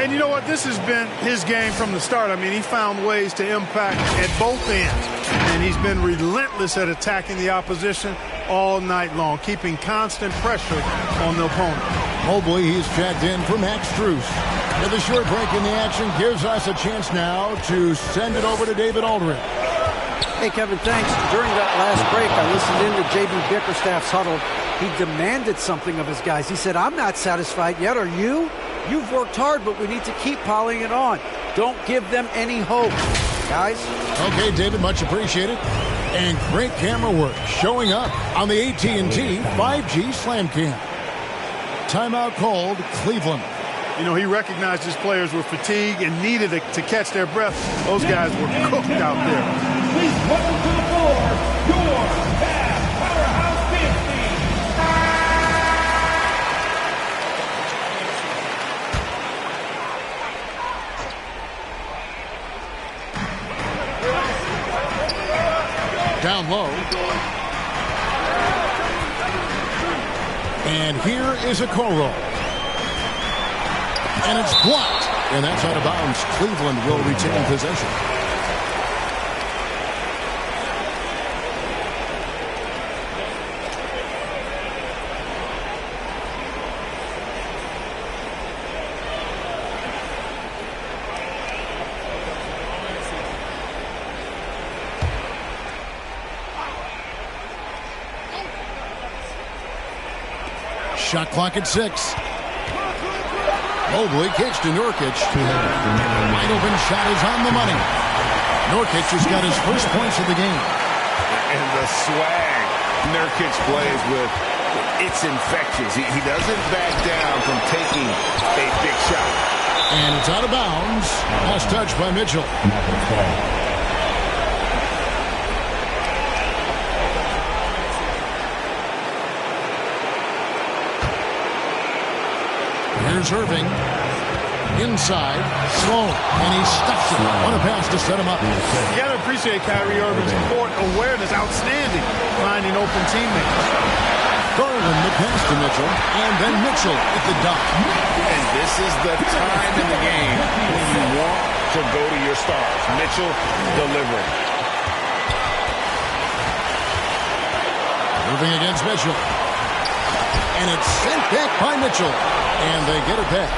And you know what? This has been his game from the start. I mean, he found ways to impact at both ends. And he's been relentless at attacking the opposition all night long, keeping constant pressure on the opponent. Mobley, he's checked in for Max Strus. And the short break in the action gives us a chance now to send it over to David Aldridge. Hey, Kevin, thanks. During that last break, I listened in to J.B. Bickerstaff's huddle. He demanded something of his guys. He said, I'm not satisfied yet. Are you? You've worked hard, but we need to keep piling it on. Don't give them any hope, guys. Okay, David, much appreciated. And great camera work showing up on the AT&T 5G Slam Cam. Timeout called, Cleveland. You know, he recognized his players were fatigued and needed to catch their breath. Those guys were cooked out there. Please welcome to the floor, your Cavs powerhouse 50. Down low. And here is a Okoro. And it's blocked. And that's out of bounds. Cleveland will retain possession. Shot clock at 6. Mobley kicks to Nurkic. Wide open shot is on the money. Nurkic has got his first points of the game. And the swag Nurkic plays with, it's infectious. He doesn't back down from taking a big shot. And it's out of bounds. Last touch by Mitchell. Here's Irving. Inside, slow, and he stuffs it. What a pass to set him up. You got to appreciate Kyrie Irving's court awareness, outstanding, finding open teammates. Garland the pass to Mitchell, and then Mitchell at the dunk. And this is the time in the game when you want to go to your stars. Mitchell delivering. Irving against Mitchell. And it's sent back by Mitchell. And they get it back.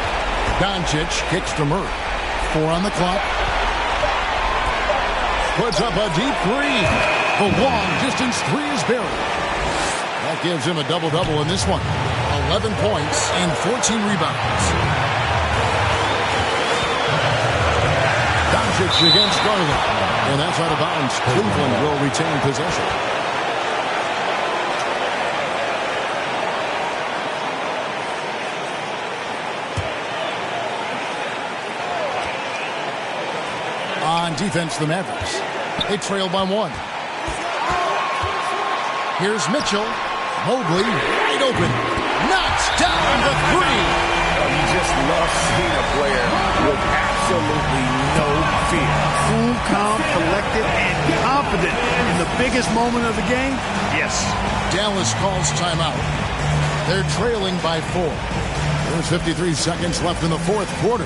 Doncic kicks to Murray. 4 on the clock. Puts up a deep three. The long distance three is buried. That gives him a double-double in this one. 11 points and 14 rebounds. Doncic against Garland. And that's out of bounds. Cleveland will retain possession. On defense, the Mavericks. They trail by 1. Here's Mitchell. Mobley wide open. Knocks down the three. You just love seeing a player with absolutely no fear. Cool, calm, collected, and confident in the biggest moment of the game. Yes. Dallas calls timeout. They're trailing by 4. There's 53 seconds left in the fourth quarter.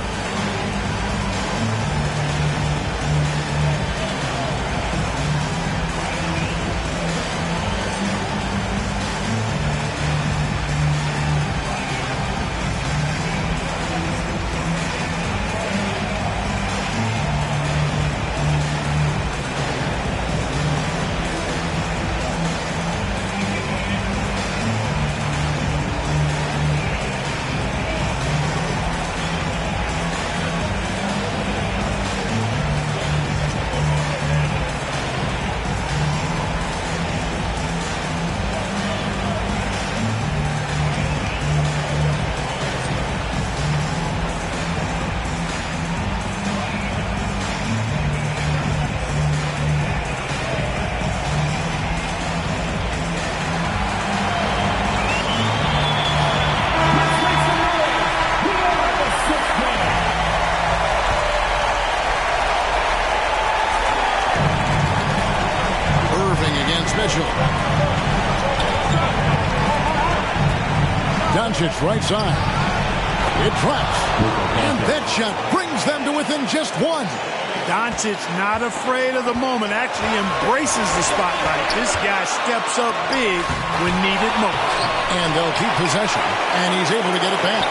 Doncic right side. It drops. And that shot brings them to within just 1. Doncic not afraid of the moment, actually embraces the spotlight. This guy steps up big when needed most. And they'll keep possession. And he's able to get it back.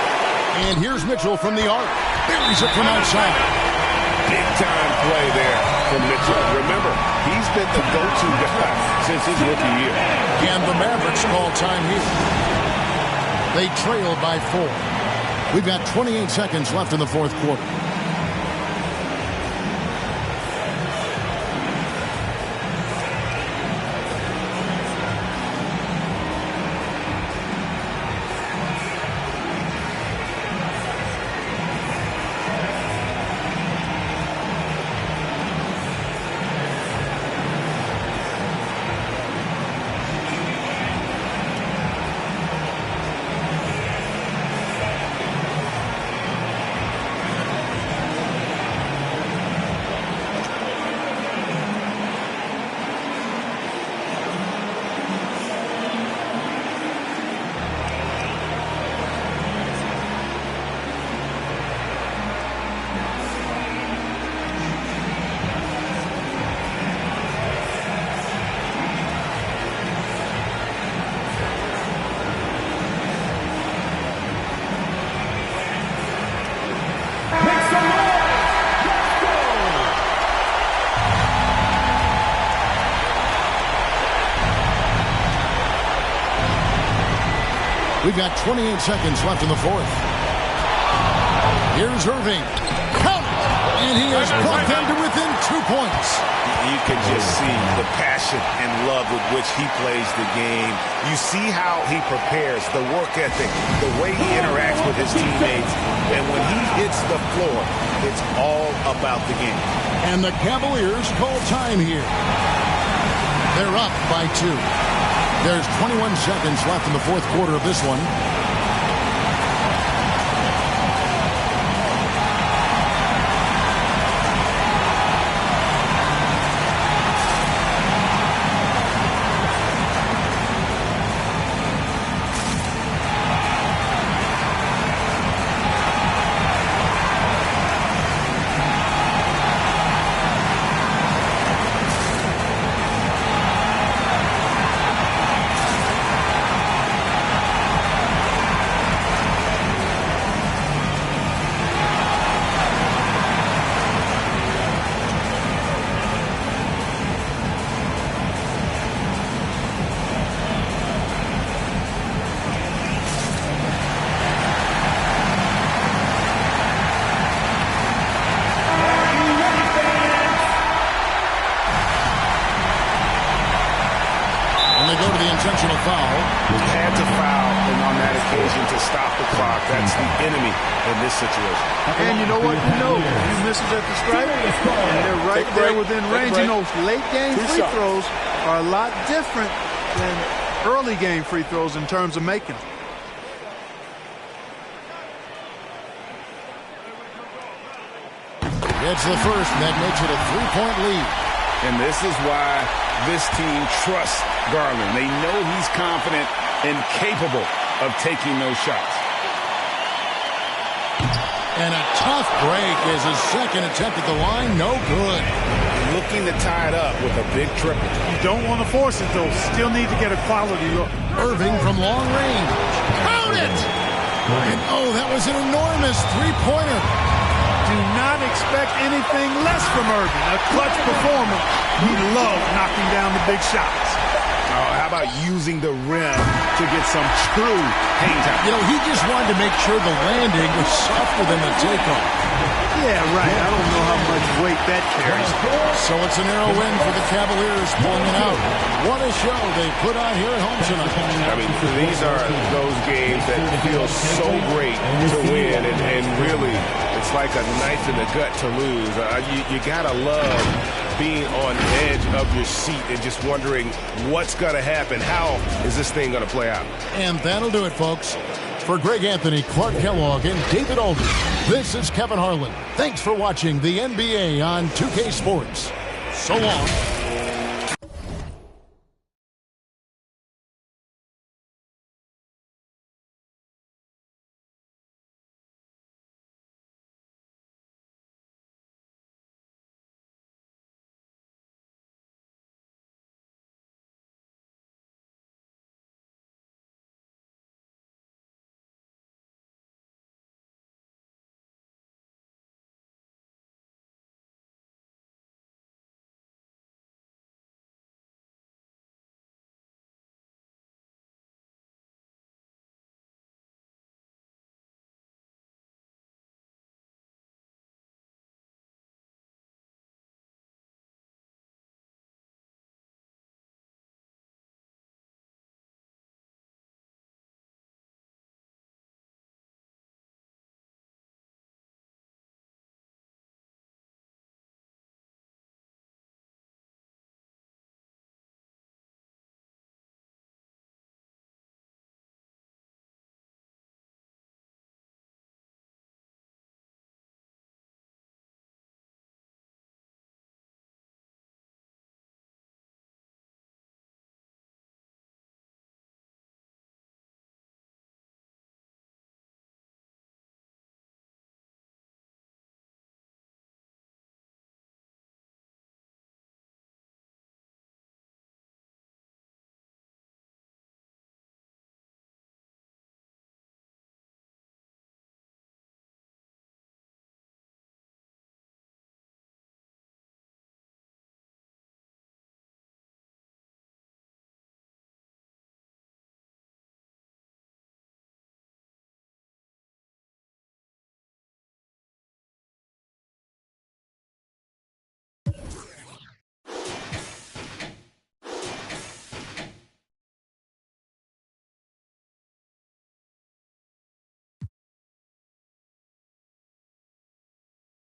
And here's Mitchell from the arc. Buries it from outside. Big time play there from Mitchell. Remember, he's been the go-to guy since his rookie year. And the Mavericks call time here. They trail by 4. We've got 28 seconds left in the fourth quarter. We've got 28 seconds left in the fourth. Here's Irving. Count it! And he has brought them to within 2 points. You can just see the passion and love with which he plays the game. You see how he prepares, the work ethic, the way he interacts with his teammates. And when he hits the floor, it's all about the game. And the Cavaliers call time here. They're up by 2. There's 21 seconds left in the fourth quarter of this one. go to the intentional foul. Had to foul, and on that occasion to stop the clock. That's the enemy in this situation. And you know what? You know, he misses at the stripe, and they're right there within range. You know, late game free throws are a lot different than early game free throws in terms of making them. It's the first, and that makes it a 3-point lead. And this is why this team trusts Garland. They know he's confident and capable of taking those shots. And a tough break is his second attempt at the line. No good. Looking to tie it up with a big triple. You don't want to force it, though. Still need to get a quality look. Irving from long range. Count it! And oh, that was an enormous three-pointer. Do not expect anything less from Irving. A clutch performer. He loves knocking down the big shots. Oh, how about using the rim to get some true hang time? You know, he just wanted to make sure the landing was softer than the takeoff. Yeah, right. I don't know how much weight that carries. So it's a narrow win for the Cavaliers pulling it out. What a show they put on here at home tonight. I mean, these are those games that feel so great to win, and really, it's like a knife in the gut to lose. You gotta love being on edge of your seat and just wondering what's going to happen. How is this thing going to play out? And that'll do it, folks. For Greg Anthony, Clark Kellogg, and David Aldridge, this is Kevin Harlan. Thanks for watching the NBA on 2K Sports. So long.